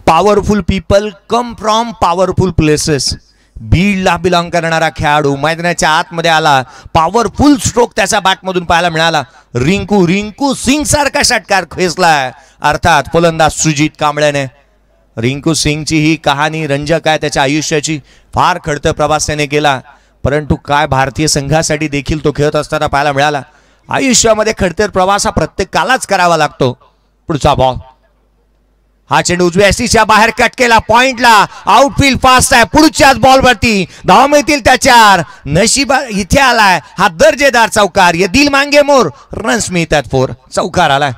powerful people come from powerful places. बीडला बिलॉंग करणारा खेळाडू मैदानाच्या आतमध्ये आला. पॉवरफुल स्ट्रोक त्याच्या बॅटमधून पाहायला मिळाला. रिंकू सिंग सारखा षटकार खेचलाय अर्थात फलंदाज सुजित कांबळेने. रिंकू सिंगची ही कहाणी रंजक आहे. त्याच्या आयुष्याची फार खडतर प्रवास त्याने केला. परंतु काय भारतीय संघासाठी देखील तो खेळत असताना पाहायला मिळाला. आयुष्यामध्ये खडतर प्रवास हा प्रत्येकालाच करावा लागतो. पुढचा बॉल. हा चेंडू उजव्या एसीच्या बाहेर कट केला. पॉइंटला. आउटफील्ड फास्ट आहे. पुढच्याच बॉलवरती धाव मिळतील त्याच्यावर. नशिबा इथे आलाय हा दर्जेदार चौकार. ये दिल मांगे मोर. रन्स मिळतात 4. चौकार आलाय.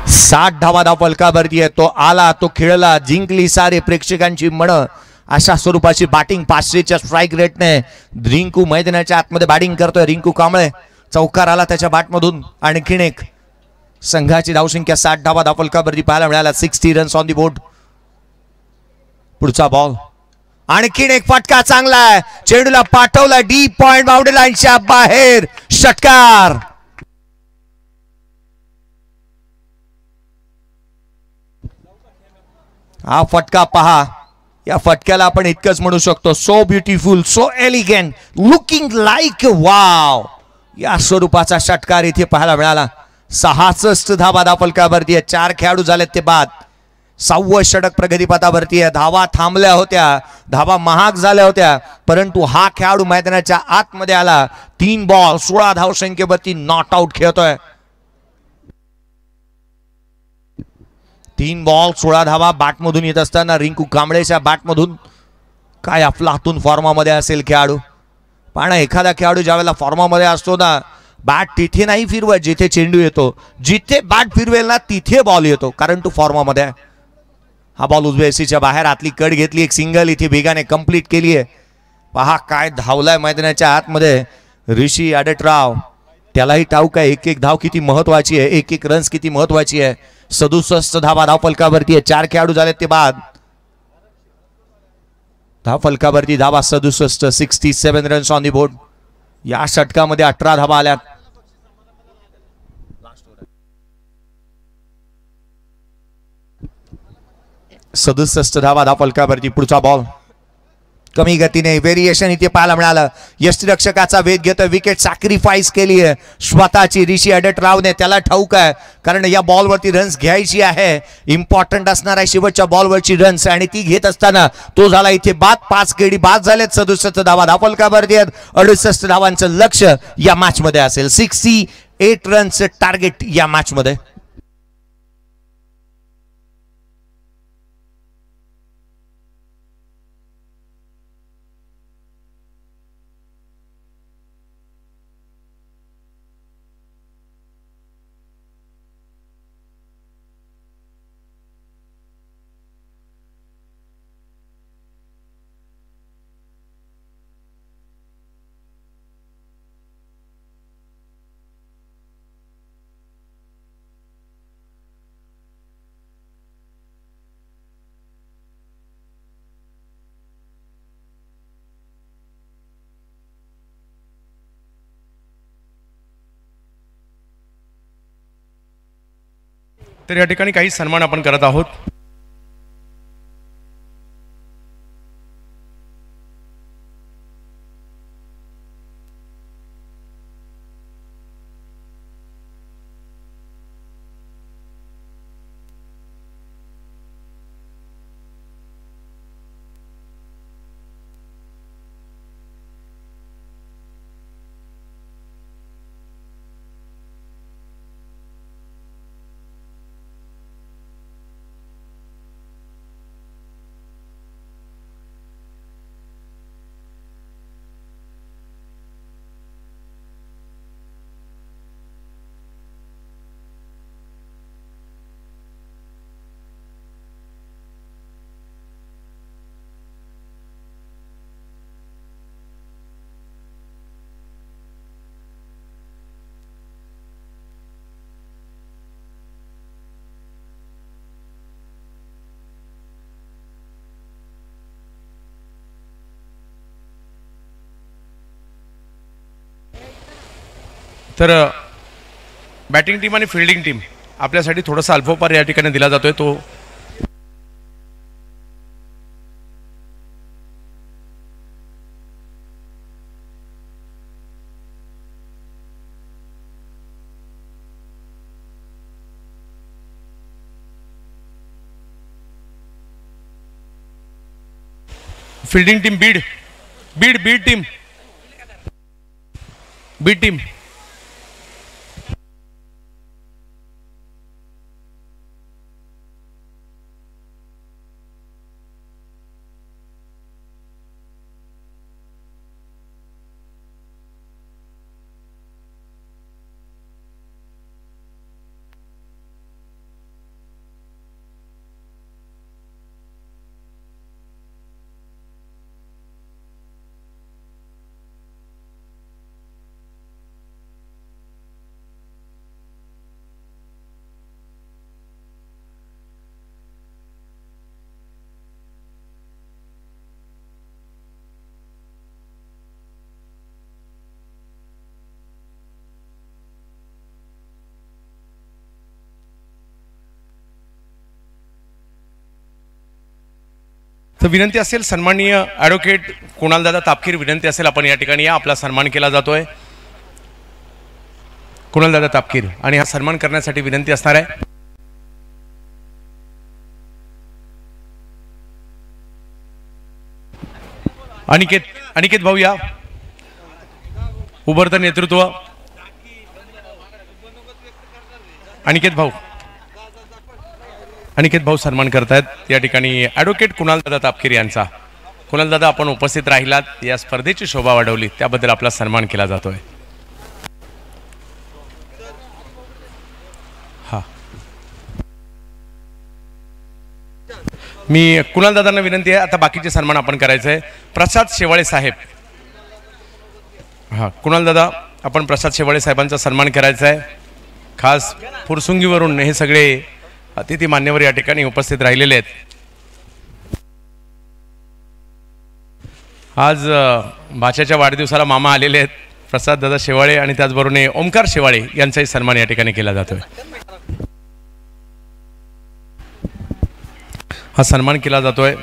साठ धावा धावफलकावरती आहे. तो आला, तो खेळला, जिंकली सारे प्रेक्षकांची मनं. अशा स्वरूपाची बॅटिंग 500च्या स्ट्राईक रेटने रिंकू मैदानाच्या आतमध्ये बॅटिंग करतोय. रिंकू कांबळे. चौकार आला त्याच्या बॅटमधून. आणखीन एक. संघाची धावसंख्या 60 धावा धावफलकावरती पाहायला मिळाला. 60 रन्स ऑन दी बोर्ड. पुढचा बॉल. आणखीन एक फटका चांगला आहे. चेंडूला पाठवला डीप पॉइंट बाउंड्री लाईनच्या बाहेर. षटकार. हा फटका पहा. या फटक्याला आपण इतकंच म्हणू शकतो. So beautiful, so elegant, looking like wow. या स्वरूपाचा षटकार इथे पाहायला मिळाला. 66 धावा धावफलकावरती आहे. 4 खेळाडू झालेत ते बाद. 6वं षटक प्रगतीपथावरती आहे. धावा थांबल्या होत्या, धावा महाग झाल्या होत्या, परंतु हा खेळाडू मैदानाच्या आतमध्ये आला. 3 बॉल 16 धावसंख्येवरती नॉट आउट खेळतोय. 3 बॉल 16 धावा बॅटमधून येत असताना रिंकू कांबळेच्या बॅटमधून काय आपला हातून फॉर्मामध्ये असेल खेळाडू. पण एखादा खेळाडू ज्यावेळेला फॉर्मामध्ये असतो ना, बॅट तिथे नाही फिरवत जिथे चेंडू येतो, जिथे बॅट फिरवेल ना तिथे बॉल येतो, कारण तो फॉर्मामध्ये आहे. हा बॉल उजव्या एसीच्या बाहेर आतली कट घेतली, एक सिंगल इथे वेगाने कंप्लीट केली आहे. पहा काय धावलाय मैदानाच्या आतमध्ये ऋषी आडतराव. त्यालाही ठाऊक आहे एक एक धाव किती महत्वाची आहे, एक एक रन्स किती महत्वाची आहे. 67 धावा धावफलकावरती आहे. 4 खेळाडू झालेत ते बाद. धावफलकावरती धावा 67, 67 रन्स ऑन दी बोर्ड. या षटकामध्ये 18 धावा आल्यात. सदुसष्ट धावा धावफलकावरती. पुढचा बॉल कमी गतीने व्हेरिएशन इथे पाहायला मिळालं. यष्टीरक्षकाचा वेध घेतोय, विकेट सॅक्रिफाईस केली आहे स्वतःची ऋषी आडतरावने. त्याला ठाऊक आहे कारण या बॉलवरती रन्स घ्यायची आहे, इम्पॉर्टंट असणार आहे शेवटच्या बॉलवरची रन्स, आणि ती घेत असताना तो झाला इथे बाद. 5 खेळी बाद झालेत. 67 धावा धावफलकावरती आहेत. 68 धावांचं लक्ष या मॅच मध्ये असेल. 68 रनचं टार्गेट या मॅच मध्ये. तर या ठिकाणी काही सन्मान आपण करत आहोत. तर बॅटिंग टीम आणि फिल्डिंग टीम आपल्यासाठी थोडासा अल्पोपार या ठिकाणी दिला जातोय. तो फिल्डिंग टीम बीड टीम तर विनंती असेल सन्माननीय ॲडव्होकेट कुणालदादा तापकीर, विनंती असेल आपण या ठिकाणी या, आपला सन्मान केला जातोय. कुणालदादा तापकीर, आणि हा सन्मान करण्यासाठी विनंती असणार आहे अनिकेत भाऊ या. उभरतं नेतृत्व अनिकेत भाऊ सन्मान करतायत या ठिकाणी ॲडव्होकेट कुणालदादा तापकीर यांचा. कुणाल दादा, आपण उपस्थित राहिलात, या स्पर्धेची शोभा वाढवली, त्याबद्दल आपला सन्मान केला जातोय. हा, मी कुणाल दादांना विनंती आहे, आता बाकीचे सन्मान आपण करायचं आहे. प्रसाद शेवाळे साहेब. हां, कुणाल दादा, आपण प्रसाद शेवाळे साहेबांचा सन्मान करायचा आहे. खास फुरसुंगीवरून हे सगळे अतिथी मान्यवर या ठिकाणी उपस्थित राहिलेले आहेत. आज भाच्याच्या वाढदिवसाला मामा आलेले आहेत, प्रसाद दादा शेवाळे, आणि त्याचबरोबर ओमकार शेवाळे यांचाही सन्मान या ठिकाणी केला जातोय. हा सन्मान केला जातोय.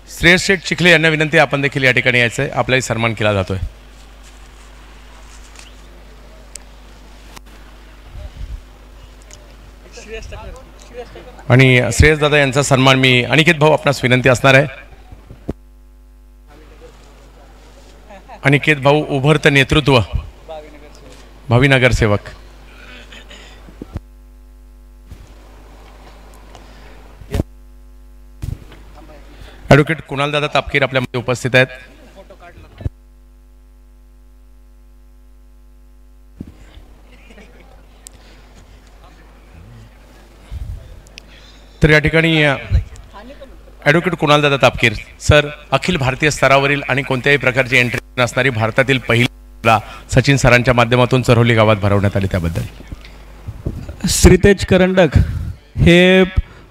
श्रेयस शेठ चिखले यांना विनंती आहे, आपण देखील या ठिकाणी यायचं आहे, आपलाही सन्मान केला जातोय. आणि श्रेयस दादा यांचा सन्मान मी अनिकेत भाऊ आपणास विनंती असणार आहे. अनिकेत भाऊ, उभरतं नेतृत्व, भावी नगरसेवक. ॲडव्होकेट कुणाल दादा तापकीर आपल्यामध्ये उपस्थित आहेत. तर या ठिकाणी ॲडव्होकेट कुणाल दादा तापकीर सर, अखिल भारतीय स्तरावरील आणि कोणत्याही प्रकारची एंट्री नसणारी भारतातील पहिली सचिन सरांच्या माध्यमातून चरोली गावात भरवण्यात आली, त्याबद्दल. श्रीतेज करंडक हे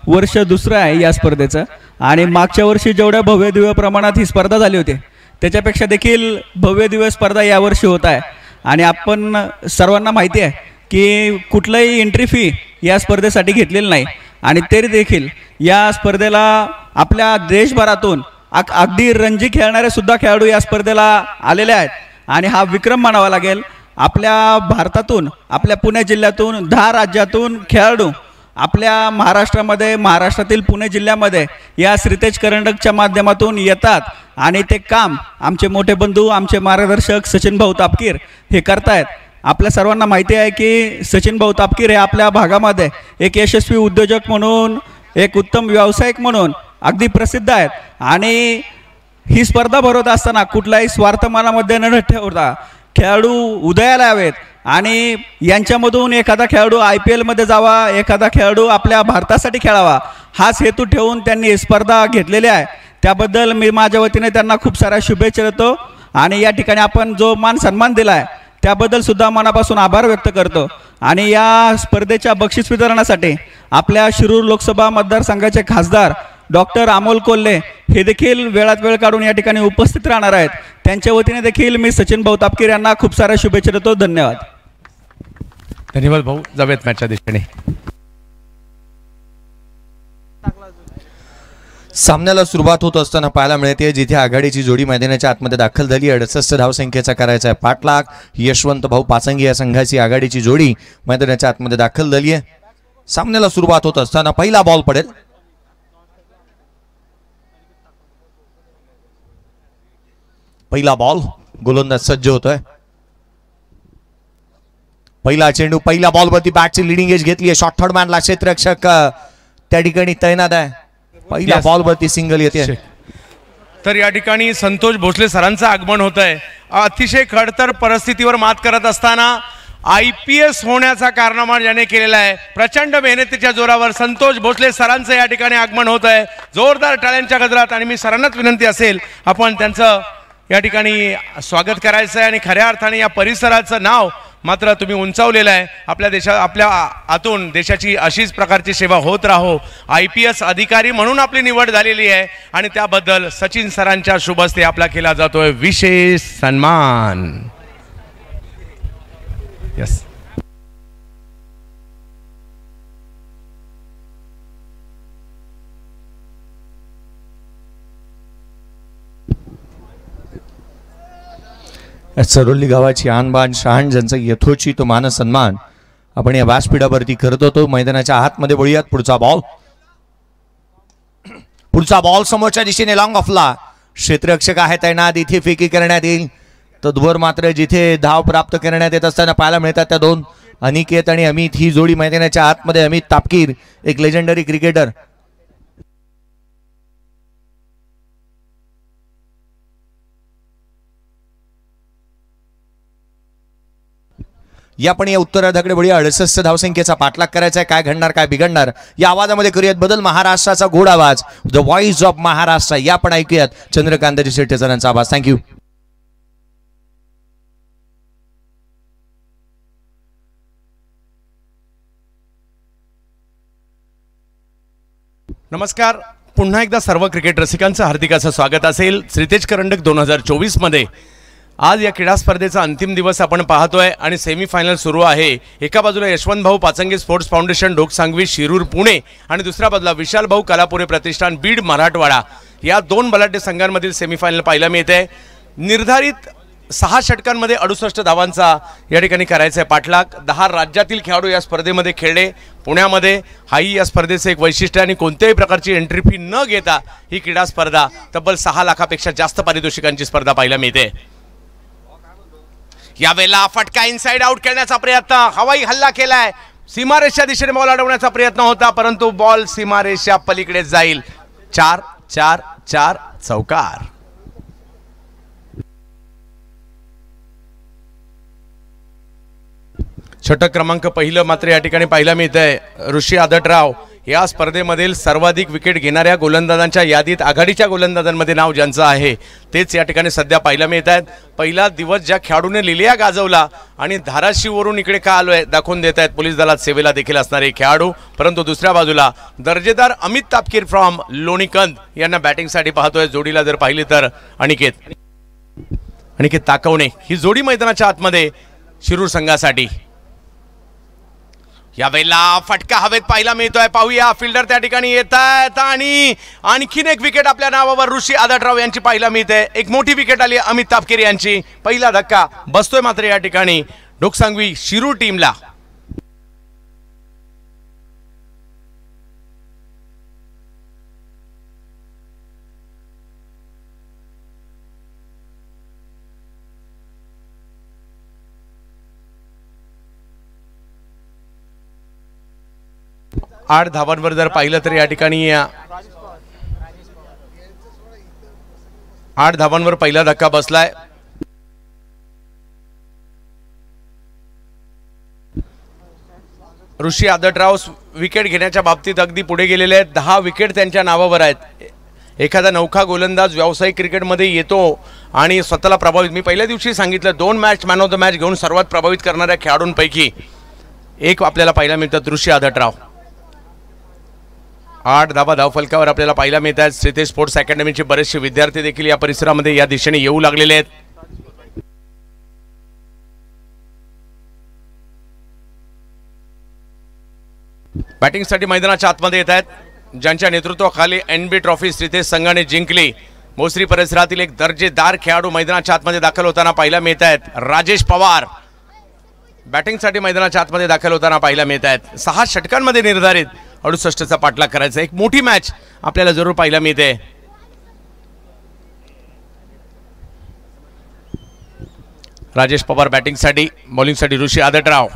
वर्ष दुसरं आहे या स्पर्धेचं, आणि मागच्या वर्षी जेवढ्या भव्य दिव्य प्रमाणात ही स्पर्धा झाली होती त्याच्यापेक्षा देखील भव्य दिव्य स्पर्धा यावर्षी होत आहे. आणि आपण सर्वांना माहिती आहे की कुठलाही एंट्री फी या स्पर्धेसाठी घेतलेली नाही, आणि तरी देखील या स्पर्धेला आपल्या देशभरातून अगदी रणजी खेळणारे सुद्धा खेळाडू या स्पर्धेला आलेले आहेत. आणि हा विक्रम मानावा लागेल. आपल्या भारतातून, आपल्या पुणे जिल्ह्यातून 10 राज्यातून खेळाडू आपल्या महाराष्ट्रातील पुणे जिल्ह्यामध्ये या श्रीतेज करंडकच्या माध्यमातून येतात, आणि ते काम आमचे मोठे बंधू, आमचे मार्गदर्शक सचिन भाऊ तापकीर हे करतायत. आपल्या सर्वांना माहिती आहे की सचिन भाऊ तापकीर हे आपल्या भागामध्ये एक यशस्वी उद्योजक म्हणून, एक उत्तम व्यावसायिक म्हणून अगदी प्रसिद्ध आहेत. आणि ही स्पर्धा भरवत असताना कुठलाही स्वार्थ मनामध्ये न ठेवता खेळाडू उदयाला यावेत, आणि यांच्यामधून एखादा खेळाडू IPL मध्ये जावा, एखादा खेळाडू आपल्या भारतासाठी खेळावा, हाच हेतू ठेवून त्यांनी स्पर्धा घेतलेली आहे. त्याबद्दल मी माझ्या वतीने त्यांना खूप साऱ्या शुभेच्छा देतो. आणि या ठिकाणी आपण जो मान सन्मान दिला आहे त्याबद्दल सुद्धा मनापासून आभार व्यक्त करतो. आणि या स्पर्धेच्या बक्षीस वितरणासाठी आपल्या शिरूर लोकसभा मतदारसंघाचे खासदार डॉक्टर अमोल कोल्हे हे देखील वेळात वेळ काढून या ठिकाणी उपस्थित राहणार आहेत. त्यांच्या वतीने देखील मी सचिन भाऊ तापकीर यांना खूप साऱ्या शुभेच्छा देतो. धन्यवाद. धन्यवाद भाऊ. जाऊयात मॅचच्या दिशेने. सामन्याला सुरुवात होत असताना पाहायला मिळते जिथे आघाडीची जोडी मैदानाच्या आतमध्ये दाखल झाली. 68 धावसंख्येचा करायचा आहे पाठलाग. यशवंत भाऊ पाचंगी या संघाची आघाडीची जोडी मैदानाच्या आतमध्ये दाखल झाली आहे. सामन्याला सुरुवात होत असताना पहिला बॉल पडेल. पहिला बॉल, गोलंदाज सज्ज होतोय. पहिला चेंडू, पहिल्या बॉलवरती बॅटची लिडिंग एज घेतली आहे. शॉर्ट थर्ड मॅनला क्षेत्ररक्षक त्या ठिकाणी तैनात आहे. पहिल्या बॉलवरती सिंगल येते. तर या ठिकाणी संतोष भोसले सरांचं आगमन होत आहे. अतिशय खडतर परिस्थितीवर मात करत असताना IPS होण्याचा कारनामा ज्याने केलेला आहे, प्रचंड मेहनतीच्या जोरावर संतोष भोसले सरांचं या ठिकाणी आगमन होत आहे. जोरदार टाळ्यांच्या गजरात. आणि मी सरांनाच विनंती असेल आपण त्यांचं या ठिकाणी स्वागत करायचं आहे. आणि खऱ्या अर्थाने या परिसराचं नाव मात्र तुम्ही उंचावलेलं आहे. आपल्या आतून देशाची अशीच प्रकारची सेवा होत राहो. IPS अधिकारी म्हणून आपली निवड झालेली आहे, आणि त्याबद्दल सचिन सरांच्या शुभ हस्ते आपला केला जातोय विशेष सन्मान. यस. चरोली गावाची आणबाण शहाण ज्यांचा यथोचित मान सन्मान आपण या व्यासपीठावरती करत होतो. मैदानाच्या आतमध्ये वळूयात. पुढचा बॉल समोरच्या दिशेने लॉंग ऑफला. क्षेत्ररक्षक आहे तैनात. इथे फेकी करण्यात येईल. तद्वर मात्र जिथे धाव प्राप्त करण्यात येत असताना पाहायला मिळतात त्या दोन अनिकेत आणि अमित ही जोडी मैदानाच्या आतमध्ये. अमित तापकीर एक लेजेंडरी क्रिकेटर. या पण या उत्तरार्धाकडे बढिया 68 धावसंख्येचा पाठलाग करायचा आहे. काय घडणार काय बिघडणार या आवाजामध्ये करूयात बदल. महाराष्ट्राचा गोड आवाज, द व्हॉइस ऑफ महाराष्ट्र, या पण ऐकूयात चंद्रकांतजी शेट्टीसरांचा आवाज. थँक्यू. नमस्कार. पुन्हा एकदा सर्व क्रिकेट रसिकांचं हार्दिक असं स्वागत असेल श्रीतेज करंडक 2024 मध्ये. आज या क्रीडा स्पर्धेचा अंतिम दिवस आपण पाहतोय आणि सेमीफायनल सुरू आहे. एका बाजूला यशवंत भाऊ पाचंगे स्पोर्ट्स फाउंडेशन ढोकसांगवी शिरूर पुणे आणि दुसऱ्या बाजूला विशाल भाऊ कलापुरे प्रतिष्ठान बीड मराठवाडा, या दोन बलाढ्य संघांमधील सेमीफायनल पाहायला मिळते. निर्धारित 6 षटकांमध्ये 68 धावांचा या ठिकाणी करायचा आहे पाठलाग. 10 राज्यातील खेळाडू या स्पर्धेमध्ये खेळले. पुण्यामध्ये हाही या स्पर्धेचं एक वैशिष्ट्य आणि कोणत्याही प्रकारची एंट्री फी न घेता ही क्रीडा स्पर्धा तब्बल 6 लाखापेक्षा जास्त पारितोषिकांची स्पर्धा पाहायला मिळते. यावेळेला फटका इनसाइड आउट खेळण्याचा प्रयत्न, हवाई हल्ला केलाय. सीमारेषा दिशेने बॉल अडवण्याचा प्रयत्न होता परंतु बॉल सीमारेषा पलीकडे जाईल. 4-4-4 चौकार. षटक क्रमांक पहिलं मात्र या ठिकाणी पाहायला मिळतंय. ऋषी आदटराव या स्पर्धेमधील सर्वाधिक विकेट घेणाऱ्या गोलंदाजांच्या यादीत आघाडीच्या गोलंदाजांमध्ये नाव ज्यांचं आहे तेच या ठिकाणी सध्या पाहायला मिळत आहेत. पहिला दिवस ज्या खेळाडूने लिलिया गाजवला आणि धाराशिववरून इकडे का आलोय दाखवून देत आहेत पोलीस दलात सेवेला देखील असणारे खेळाडू. परंतु दुसऱ्या बाजूला दर्जेदार अमित तापकीर फ्रॉम लोणीकंद यांना बॅटिंगसाठी पाहतोय. जोडीला जर पाहिली तर अनिकेत ताकवणे ही जोडी मैदानाच्या आतमध्ये शिरूर संघासाठी. यावेळेला फटका हवेत पाहायला मिळतोय. पाहूया फिल्डर त्या ठिकाणी येत आहेत आणि आणखीन एक विकेट आपल्या नावावर ऋषी आदटराव यांची पाहायला मिळते. एक मोठी विकेट आली अमित तापकीर यांची. पहिला धक्का बसतोय मात्र या ठिकाणी ढोकसांगवी शिरूर टीमला. आठ धावांवर जर पाहिलं तर या ठिकाणी 8 धावांवर पहिला धक्का बसलाय. ऋषी आदटराव विकेट घेण्याच्या बाबतीत अगदी पुढे गेलेले आहेत. 10 विकेट त्यांच्या नावावर आहेत. एखादा नौखा गोलंदाज व्यावसायिक क्रिकेटमध्ये येतो आणि स्वतःला प्रभावित, मी पहिल्या दिवशी सांगितलं 2 match man of the match घेऊन सर्वात प्रभावित करणाऱ्या खेळाडूंपैकी एक आपल्याला पाहायला मिळतात ऋषी आदटराव. 8 धावा धावफलकावर आपल्याला पाहायला मिळत आहेत. श्रीतेज स्पोर्ट्स अकॅडमीचे बरेचसे विद्यार्थी देखील या परिसरामध्ये या दिशेने येऊ लागलेले आहेत. बॅटिंगसाठी मैदानाच्या आतमध्ये येत आहेत. ज्यांच्या नेतृत्वाखाली एनबी ट्रॉफी श्रीतेज संघाने जिंकली. मोसरी परिसरातील एक दर्जेदार खेळाडू मैदानाच्या आतमध्ये दाखल होताना पाहायला मिळत आहेत. राजेश पवार बॅटिंगसाठी मैदानाच्या आतमध्ये दाखल होताना पाहायला मिळत आहेत. 6 षटकांमध्ये निर्धारित 68चा पाठलाग करायचा. एक मोठी मॅच आपल्याला जरूर पाहायला मिळते. राजेश पवार बॅटिंगसाठी, बॉलिंगसाठी ऋषी आदटराव.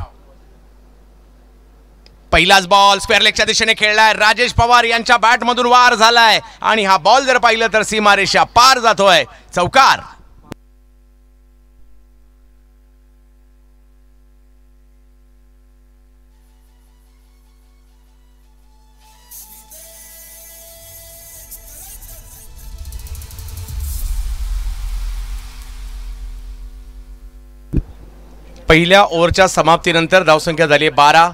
पहिलाच बॉल स्क्वेअर लेगच्या दिशेने खेळलाय. राजेश पवार यांच्या बॅटमधून वार झालाय आणि हा बॉल जर पाहिलं तर सीमारेषा पार जातोय. चौकार. पहिल्या ओव्हरच्या समाप्तीनंतर धावसंख्या झाली 12.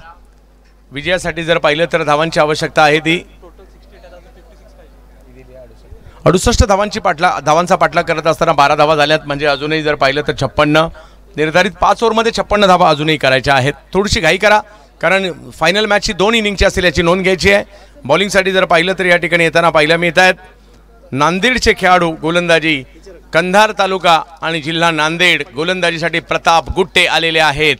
विजयासाठी जर पाहिलं तर धावांची आवश्यकता आहे ती 68 धावांचा पाठलाग करत असताना 12 धावा झाल्यात. म्हणजे अजूनही जर पाहिलं तर 56. निर्धारित 5 ओव्हरमध्ये 56 धावा अजूनही करायच्या आहेत. थोडीशी घाई करा कारण फायनल मॅचची 2 इनिंगची असेल याची नोंद घ्यायची आहे. बॉलिंगसाठी जर पाहिलं तर या ठिकाणी येताना पाहायला मिळत आहेत नांदेडचे खेळाडू. गोलंदाजी कंधार तालुका आणि जिल्हा नांदेड. गोलंदाजीसाठी प्रताप गुट्टे आलेले आहेत.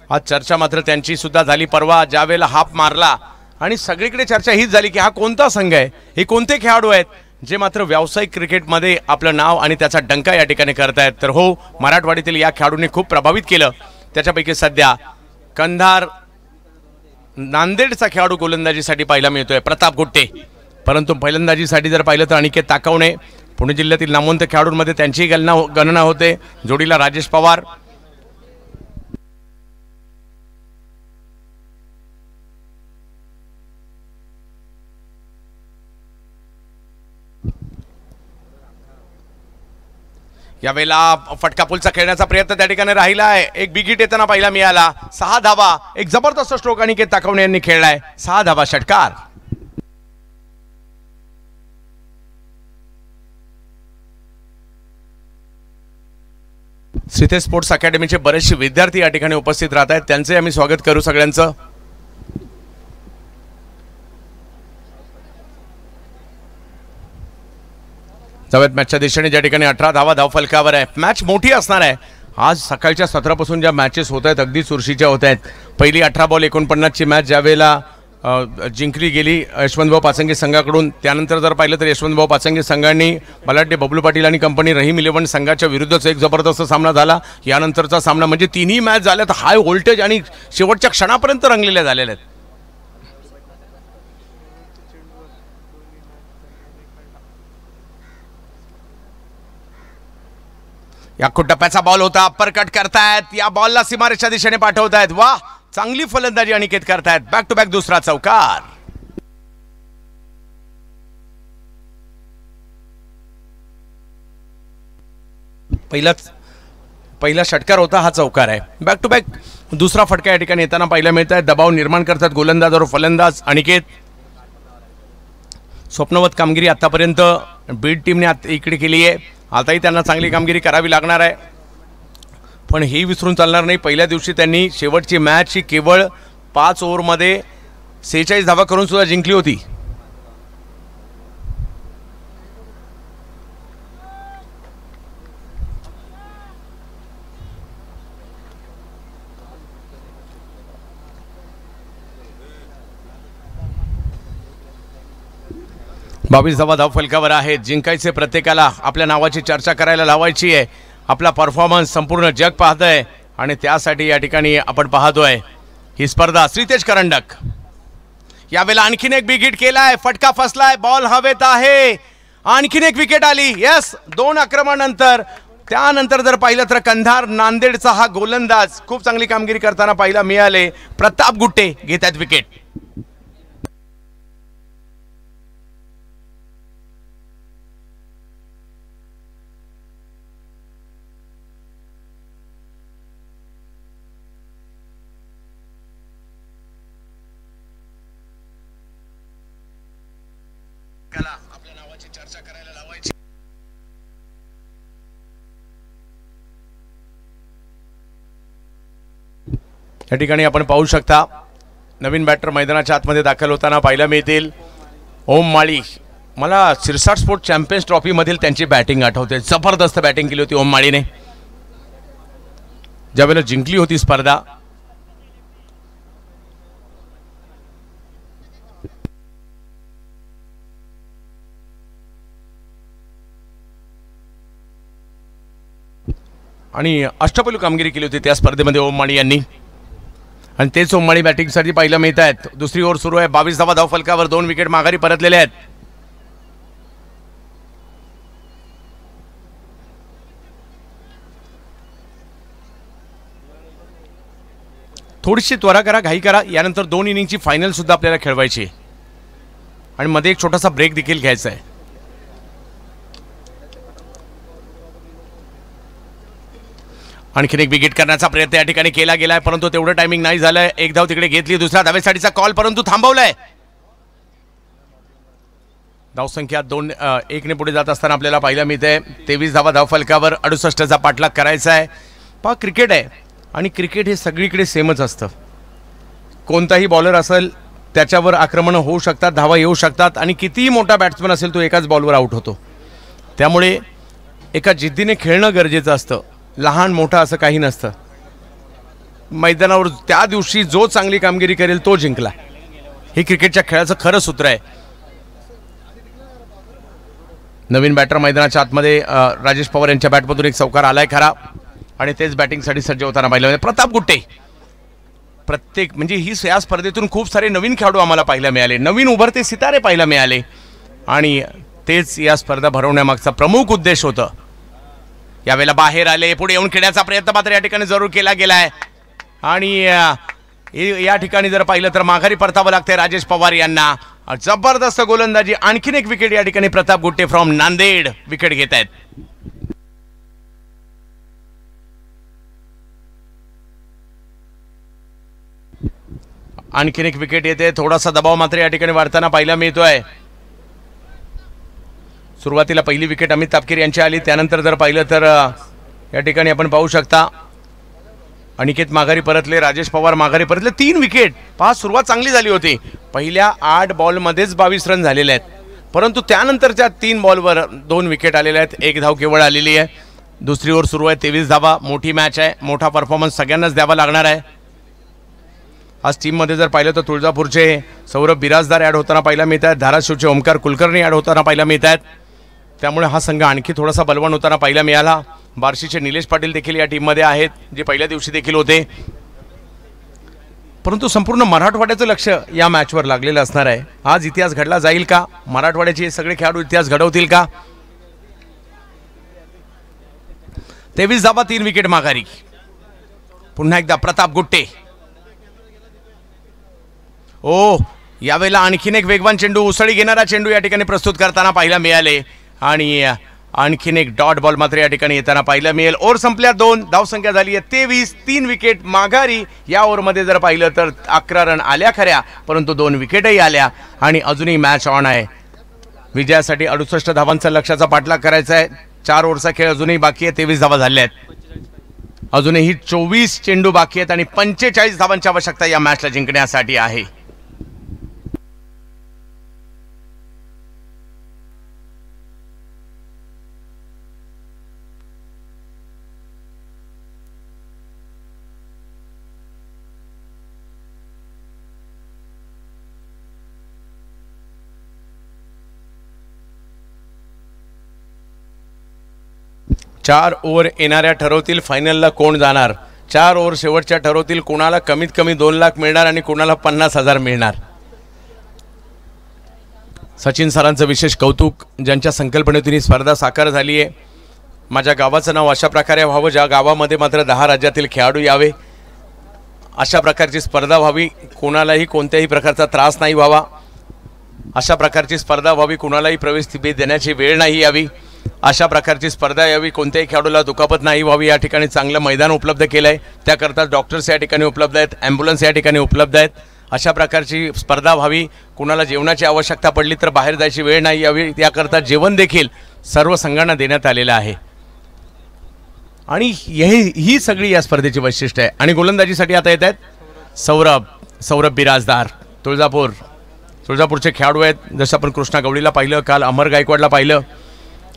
आज चर्चा मात्र त्यांची सुद्धा झाली परवा ज्यावेळेला हाफ मारला आणि सगळीकडे चर्चा हीच झाली की हा कोणता संघ आहे, हे कोणते खेळाडू आहेत जे मात्र व्यावसायिक क्रिकेटमध्ये आपलं नाव आणि त्याचा डंका या ठिकाणी करतायत. तर हो, मराठवाड्यातील या खेळाडूंनी खूप प्रभावित केलं. त्याच्यापैकी सध्या कंधार नांदेडचा खेळाडू गोलंदाजीसाठी पाहायला मिळतोय प्रताप गुट्टे. परंतु फलंदाजीसाठी जर पाहिलं तर अनिकेत ताकवणे. पुणे जिल्ह्यातील नामवंत खेळाडूंमध्ये त्यांचीही गणना होते. जोडीला राजेश पवार. यावेळेला फटकापूलचा खेळण्याचा प्रयत्न त्या ठिकाणी राहिला आहे. एक बिगिट येताना पहिला मिळाला. 6 धावा. एक जबरदस्त स्ट्रोक अनिकेत ताकवणे यांनी खेळलाय. 6 धावा षटकार. श्रीतेज स्पोर्ट्स अकॅडमीचे बरेचसे विद्यार्थी या ठिकाणी उपस्थित राहत आहेत. त्यांचे आम्ही स्वागत करू सगळ्यांचं. जावेद मॅचच्या दिशेने ज्या ठिकाणी 18 धावा धावफलकावर आहे. मॅच मोठी असणार आहे. आज सकाळच्या सत्रापासून ज्या मॅचेस होत आहेत अगदी चुरशीच्या होत आहेत. पहिली 18 बॉल 49ची मॅच ज्यावेळेला जिंकली गेली यशवंतभाऊ पाचंगे संघाकडून. त्यानंतर जर पाहिलं तर यशवंतभाऊ पाचंगे संघांनी मला वाटते बबलू पाटील आणि कंपनी रहीम 11 संघाच्या विरुद्धच एक जबरदस्त सामना झाला. यानंतरचा सामना म्हणजे तिन्ही मॅच झाल्यात हाय व्होल्टेज आणि शेवटच्या क्षणापर्यंत रंगलेल्या झालेल्या आहेत. या टप्प्याचा बॉल होता. अप्पर कट करतायत. या बॉलला सीमारेषा दिशेने पाठवतायत. वाह, चांगली फलंदाजी अनिकेत करतायत. बॅक टू बॅक दुसरा चौकार. पहिला षटकार होता, हा चौकार आहे. बॅक टू बॅक दुसरा फटका या ठिकाणी येताना पाहायला मिळत आहे. दबाव निर्माण करतात गोलंदाज और फलंदाज अनिकेत. स्वप्नवत कामगिरी आतापर्यंत बीड टीमने इकडे केली आहे. आताही त्यांना चांगली कामगिरी करावी लागणार आहे. पण हे विसरून चालणार नाही. पहिल्या दिवशी त्यांनी शेवटची मॅच ही केवळ 5 ओव्हरमध्ये 46 धावा करून सुद्धा जिंकली होती. बावीस धावा धावफलकावर आहेत. जिंकायचे, प्रत्येकाला आपल्या नावाची चर्चा करायला लावायची आहे. आपला परफॉर्मन्स संपूर्ण जग पाहतंय आणि त्यासाठी या ठिकाणी आपण पाहतोय ही स्पर्धा. श्रीतेज करंडक यावेळेला आणखीन एक बिग हिट केलाय. फटका फसलाय. बॉल हवेत आहे. आणखीन एक विकेट आली. यस, 2 आक्रमणानंतर. त्यानंतर जर पाहिलं तर कंधार नांदेडचा हा गोलंदाज खूप चांगली कामगिरी करताना पाहायला मिळाले. प्रताप गुट्टे घेतात विकेट. आपल्या नावाची चर्चा करायला लावायची. या ठिकाणी आपण पाहू शकता नवीन बॅटर मैदानाच्या आतमध्ये दाखल होताना पाहायला मिळतील. ओम माळी. मला सिरसाट स्पोर्ट्स चॅम्पियन्स ट्रॉफी मधील त्यांची बॅटिंग आठवते. जबरदस्त बॅटिंग केली होती ओम माळीने ज्यावेळेला जिंकली होती स्पर्धा. आणि अष्टपैलू कामगिरी केली होती त्या स्पर्धेमध्ये ओम माळी यांनी. आणि तेच ओम माळी बॅटिंगसाठी पाहायला मिळत आहेत. दुसरी ओव्हर सुरू आहे. 22 धावा धावफलकावर 2 विकेट माघारी परतलेले आहेत. थोडीशी त्वरा करा, घाई करा. यानंतर 2 इनिंगची फायनल सुद्धा आपल्याला खेळवायची आणि मध्ये एक छोटासा ब्रेक देखील घ्यायचा आहे. आणखीन एक विकेट करण्याचा प्रयत्न या ठिकाणी केला गेलाय परंतु तेवढं टायमिंग नाही झालंय. एक धाव तिकडे घेतली. दुसऱ्या धावेसाठीचा कॉल परंतु थांबवलाय. धावसंख्या 2-1 ने पुढे जात असताना आपल्याला पाहायला मिळते. 23 धावा धावफलकावर 68चा पाठलाग करायचा आहे. पहा, क्रिकेट आहे आणि क्रिकेट हे सगळीकडे सेमच असतं. कोणताही बॉलर असेल त्याच्यावर आक्रमण होऊ शकतात, धावा येऊ शकतात आणि कितीही मोठा बॅट्समन असेल तो एकाच बॉलवर आउट होतो. त्यामुळे एका जिद्दीने खेळणं गरजेचं असतं. लहान मोठा असं काही नसतं. मैदानावर त्या दिवशी जो चांगली कामगिरी करेल तो जिंकला. हे क्रिकेटच्या खेळाचं खरं सूत्र आहे. नवीन बॅटर मैदानाच्या आतमध्ये राजेश पवार यांच्या बॅटमधून एक चौकार आलाय खरा आणि तेच बॅटिंगसाठी सज्ज होताना पाहिलं. प्रताप गुट्टे प्रत्येक म्हणजे ही या स्पर्धेतून खूप सारे नवीन खेळाडू आम्हाला पाहायला मिळाले. नवीन उभरते सितारे पाहायला मिळाले आणि तेच या स्पर्धा भरवण्यामागचा प्रमुख उद्देश होतं. यावेळेला बाहेर आले. पुढे येऊन खेळण्याचा प्रयत्न मात्र या ठिकाणी जरूर केला गेलाय आणि या ठिकाणी जर पाहिलं तर माघारी परतावं लागतंय राजेश पवार यांना. जबरदस्त गोलंदाजी. आणखीन एक विकेट या ठिकाणी प्रताप गुट्टे फ्रॉम नांदेड विकेट घेत आहेत. आणखीन एक विकेट येते. थोडासा दबाव मात्र या ठिकाणी वाढताना पाहायला मिळतोय. सुरुवातीला पहिली विकेट अमित तापकीर यांची आली. त्यानंतर जर पाहिलं तर या ठिकाणी आपण पाहू शकता अनिकेत माघारी परतले, राजेश पवार माघारी परतले. 3 विकेट. पहा, सुरुवात चांगली झाली होती. पहिल्या 8 बॉलमध्येच 22 रन झालेले आहेत, परंतु त्यानंतरच्या 3 बॉलवर 2 विकेट आलेल्या आहेत. 1 धाव केवळ आलेली आहे. दुसरी ओव्हर सुरू आहे. 23 धावा. मोठी मॅच आहे. मोठा परफॉर्मन्स सगळ्यांनाच द्यावा लागणार आहे. आज टीममध्ये जर पाहिलं तर तुळजापूरचे सौरभ बिराजदार ॲड होताना पाहायला मिळत आहेत. धाराशिवचे ओमकार कुलकर्णी ॲड होताना पाहायला मिळत आहेत. त्यामुळे हा संघ आणखी थोडासा बलवान होताना पाहायला मिळाला. बार्शीचे निलेश पाटील देखील या टीममध्ये आहेत, जे पहिल्या दिवशी देखील होते. परंतु संपूर्ण मराठवाड्याचं लक्ष या मॅचवर लागलेलं असणार आहे. आज इतिहास घडला जाईल का? मराठवाड्याचे हे सगळे खेळाडू इतिहास घडवतील का? 23 धावा, 3 विकेट माघारी. पुन्हा एकदा प्रताप गुट्टे. यावेळेला आणखीन एक वेगवान चेंडू, उसळी घेणारा चेंडू या ठिकाणी प्रस्तुत करताना पाहायला मिळाले आणि आणखीन एक डॉट बॉल मात्र या ठिकाणी येताना पाहायला मिळेल. ओव्हर संपल्या. 2 धावसंख्या झाली आहे 23. 3 विकेट माघारी. या ओव्हरमध्ये जर पाहिलं तर 11 रन आल्या खऱ्या, परंतु 2 विकेटही आल्या आणि अजूनही मॅच ऑन आहे. विजयासाठी 68 धावांचा लक्ष्याचा पाठलाग करायचा आहे. 4 ओव्हरचा खेळ अजूनही बाकी आहे. 23 धावा झाल्या आहेत. अजूनही 24 चेंडू बाकी आहेत आणि 45 धावांची आवश्यकता या मॅचला जिंकण्यासाठी आहे. चार ओव्हर येणाऱ्या ठरवतील फायनलला कोण जाणार. 4 ओव्हर शेवटच्या ठरवतील कोणाला कमीत कमी 2 लाख मिळणार आणि कोणाला 50,000 मिळणार. सचिन सरांचं विशेष कौतुक, ज्यांच्या संकल्पनेतून ही स्पर्धा साकार झाली आहे. माझ्या गावाचं नाव अशा प्रकारे व्हावं, ज्या गावामध्ये मात्र 10 राज्यातील खेळाडू यावे, अशा प्रकारची स्पर्धा व्हावी. कोणालाही कोणत्याही प्रकारचा त्रास नाही व्हावा, अशा प्रकारची स्पर्धा व्हावी. कोणालाही प्रवेश देण्याची वेळ नाही यावी, अशा प्रकारची स्पर्धा यावी. कोणत्याही खेळाडूला दुखापत नाही व्हावी. या ठिकाणी चांगलं मैदान उपलब्ध केलं आहे. त्याकरता डॉक्टर्स या ठिकाणी उपलब्ध आहेत, ॲम्ब्युलन्स या ठिकाणी उपलब्ध आहेत. अशा प्रकारची स्पर्धा व्हावी. कुणाला जेवणाची आवश्यकता पडली तर बाहेर जायची वेळ नाही यावी, त्याकरता जेवण देखील सर्व संघांना देण्यात आलेलं आहे. आणि ही सगळी या स्पर्धेची वैशिष्ट्य आहे. आणि गोलंदाजीसाठी आता येत आहेत सौरभ बिराजदार. तुळजापूरचे खेळाडू आहेत. जसं आपण कृष्णा गवळीला पाहिलं, काल अमर गायकवाडला पाहिलं,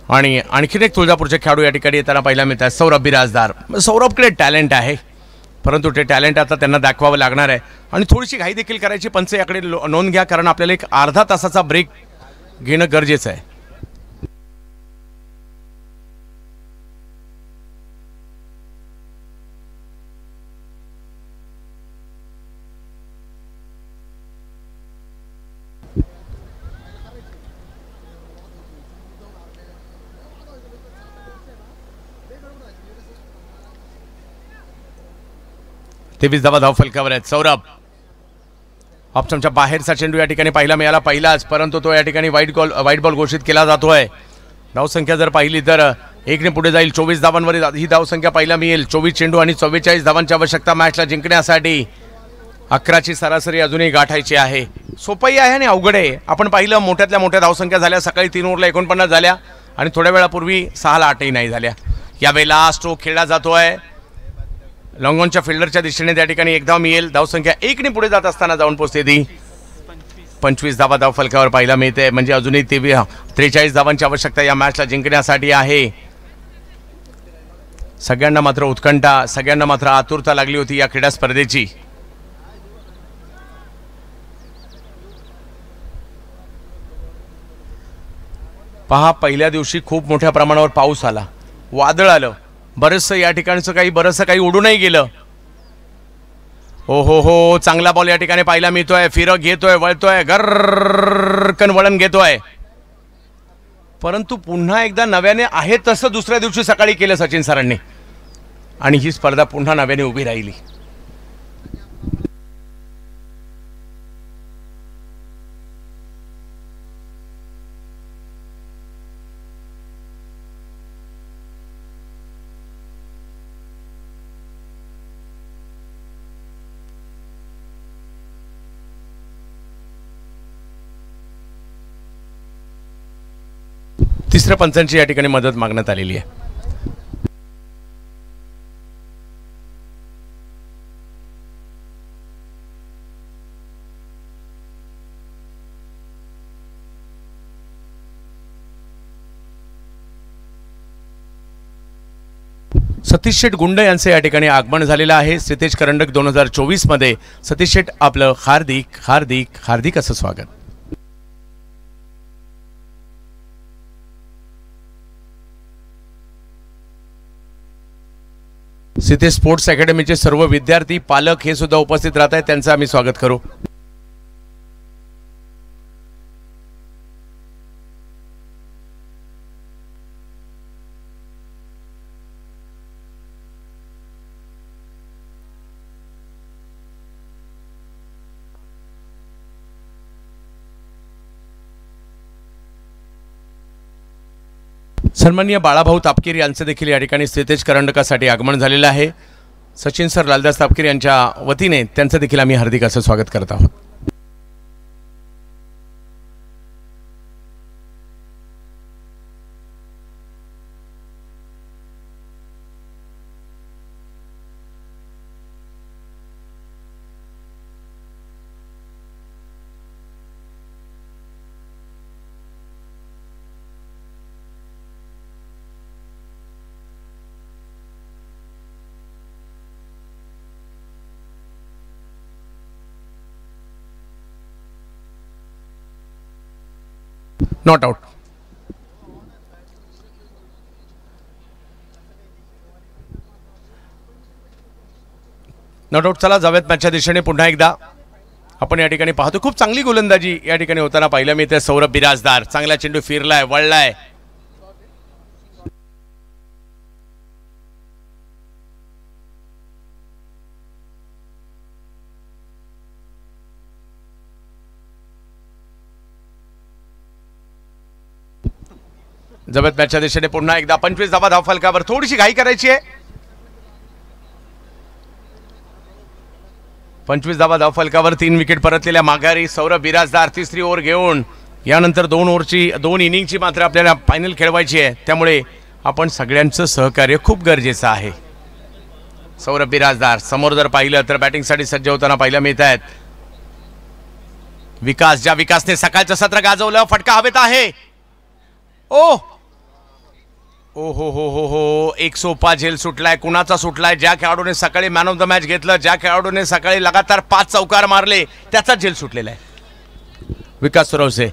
आणि आणखीन एक तुळजापूरचे खेळाडू या ठिकाणी येताना पाहायला मिळतात. सौरभ बिराजदार. सौरभकडे टॅलेंट आहे, परंतु ते टॅलेंट आता त्यांना दाखवावं लागणार आहे. आणि थोडीशी घाई देखील करायची. पंच याकडे नोंद घ्या, कारण आपल्याला एक अर्धा तासाचा ब्रेक घेणं गरजेचं आहे. तेवीस धावा धावफलकावर आहेत. सौरभ ऑप्शनच्या बाहेरचा चेंडू या ठिकाणी पाहायला मिळाला पहिलाच, परंतु तो या ठिकाणी व्हाईट बॉल घोषित केला जातोय. धावसंख्या जर पाहिली तर 1 ने पुढे जाईल. 24 धावांवर ही धावसंख्या पाहायला मिळेल. 24 चेंडू आणि 44 धावांची आवश्यकता मॅचला जिंकण्यासाठी. 11ची सरासरी अजूनही गाठायची आहे. सोपंही आहे आणि अवघड आहे. आपण पाहिलं मोठ्यातल्या मोठ्या धावसंख्या झाल्या. सकाळी 3 ओव्हरला 49 झाल्या आणि थोड्या वेळापूर्वी 6ला 8ही नाही झाल्या. यावेळेला स्ट्रोक खेळला जातोय. लॉंगॉनच्या फिल्डरच्या दिशेने त्या ठिकाणी 1 धाव मिळेल. धावसंख्या 1 ने पुढे जात असताना जाऊन पोहोचते ती 25 धावा धावफलकावर पाहायला मिळते. म्हणजे अजूनही 43 धावांची आवश्यकता या मॅचला जिंकण्यासाठी आहे. सगळ्यांना मात्र उत्कंठा, सगळ्यांना मात्र आतुरता लागली होती या क्रीडा स्पर्धेची. पहा, पहिल्या दिवशी खूप मोठ्या प्रमाणावर पाऊस आला, वादळ आलं, बरंचसं या ठिकाणचं काही उडूनही गेलं. हो, चांगला बॉल या ठिकाणी पाहायला मिळतोय. फिरक घेतोय, वळतोय, गरकन वळण घेतोय, परंतु पुन्हा एकदा नव्याने आहे तसं दुसऱ्या दिवशी सकाळी केलं सचिन सरांनी आणि ही स्पर्धा पुन्हा नव्याने उभी राहिली. तिसऱ्या पंचांची या ठिकाणी मदत मागण्यात आलेली आहे. सतीश शेठ गुंड यांचे या ठिकाणी आगमन झालेलं आहे. श्रीतेज करंडक 2024 मध्ये सतीश शेठ आपलं हार्दिक हार्दिक हार्दिक असं स्वागत. श्रीतेज स्पोर्ट्स अकॅडमीचे सर्व विद्यार्थी पालक हे सुद्धा उपस्थित राहत आहेत, त्यांचं आम्ही स्वागत करू. सन्माननीय बाळाभाऊ तापकीर यांचे देखील या ठिकाणी श्रीतेज करंडकासाठी आगमन झालेलं आहे. सचिन सर लालदास तापकीर यांच्या वतीने त्यांचं देखील आम्ही हार्दिक असं स्वागत करत आहोत. Not out. Not out. चला जाऊयात मॅचच्या दिशेने. पुन्हा एकदा आपण या ठिकाणी पाहतो खूप चांगली गोलंदाजी या ठिकाणी होताना पाहिलं मी. ते सौरभ बिराजदार चांगला चेंडू फिरलाय, वळलाय. जबत मॅचच्या दिशेने पुन्हा एकदा 25 धावा धावफलकावर. थोडीशी घाई करायची आहे. 25 धावा धावफलकावर. 3 विकेट परतलेल्या माघारी सौरभ बिराजदार तिसरी ओव्हर घेऊन यानंतर 2 इनिंगची मात्र आपल्याला फायनल खेळवायची आहे, त्यामुळे आपण सगळ्यांचं सहकार्य खूप गरजेचं आहे. सौरभ बिराजदार समोर जर पाहिलं तर बॅटिंगसाठी सज्ज होताना पाहिलं मिळत आहेत. विकास, ज्या विकासने सकाळचं सत्र गाजवलं, फटका हवेत आहे. ओ हो हो हो हो, एक सोपा झेल सुटलाय. कुणाचा सुटलाय? ज्या खेळाडूने सकाळी मॅन ऑफ द मॅच घेतलं, ज्या खेळाडूने सकाळी लगातार 5 चौकार मारले, त्याचा झेल सुटलेला आहे. विकास सुरवसे.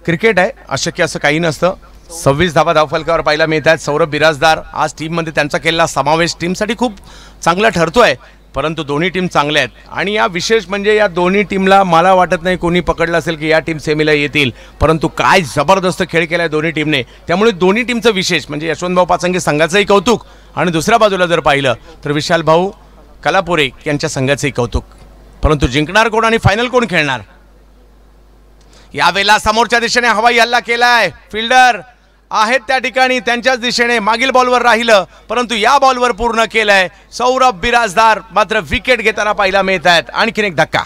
क्रिकेट आहे, अशक्य असं काही नसतं. 26 धावा धावफलकावर पाहायला मिळत आहेत. सौरभ बिराजदार आज टीममध्ये त्यांचा केलेला समावेश टीमसाठी खूप चांगला ठरतोय, परंतु दोन्ही टीम चांगल्या आहेत. आणि या विशेष म्हणजे या दोन्ही टीमला मला वाटत नाही कोणी पकडलं असेल की या टीम सेमीला येतील, परंतु काय जबरदस्त खेळ केलाय दोन्ही टीमने. त्यामुळे दोन्ही टीमचं विशेष म्हणजे यशवंतभाऊ पाचंगे संघाचंही कौतुक आणि दुसऱ्या बाजूला जर पाहिलं तर विशाल भाऊ कलापुरे यांच्या संघाचंही कौतुक. परंतु जिंकणार कोण आणि फायनल कोण खेळणार? यावेळेला समोरच्या दिशेने हवाई हल्ला केलाय. फिल्डर आहेत त्या ठिकाणी, त्यांच्याच दिशेने मागील बॉलवर राहिलं, परंतु या बॉलवर पूर्ण केलंय. सौरभ बिराजदार मात्र विकेट घेताना पाहायला मिळत आहेत. आणखीन एक धक्का.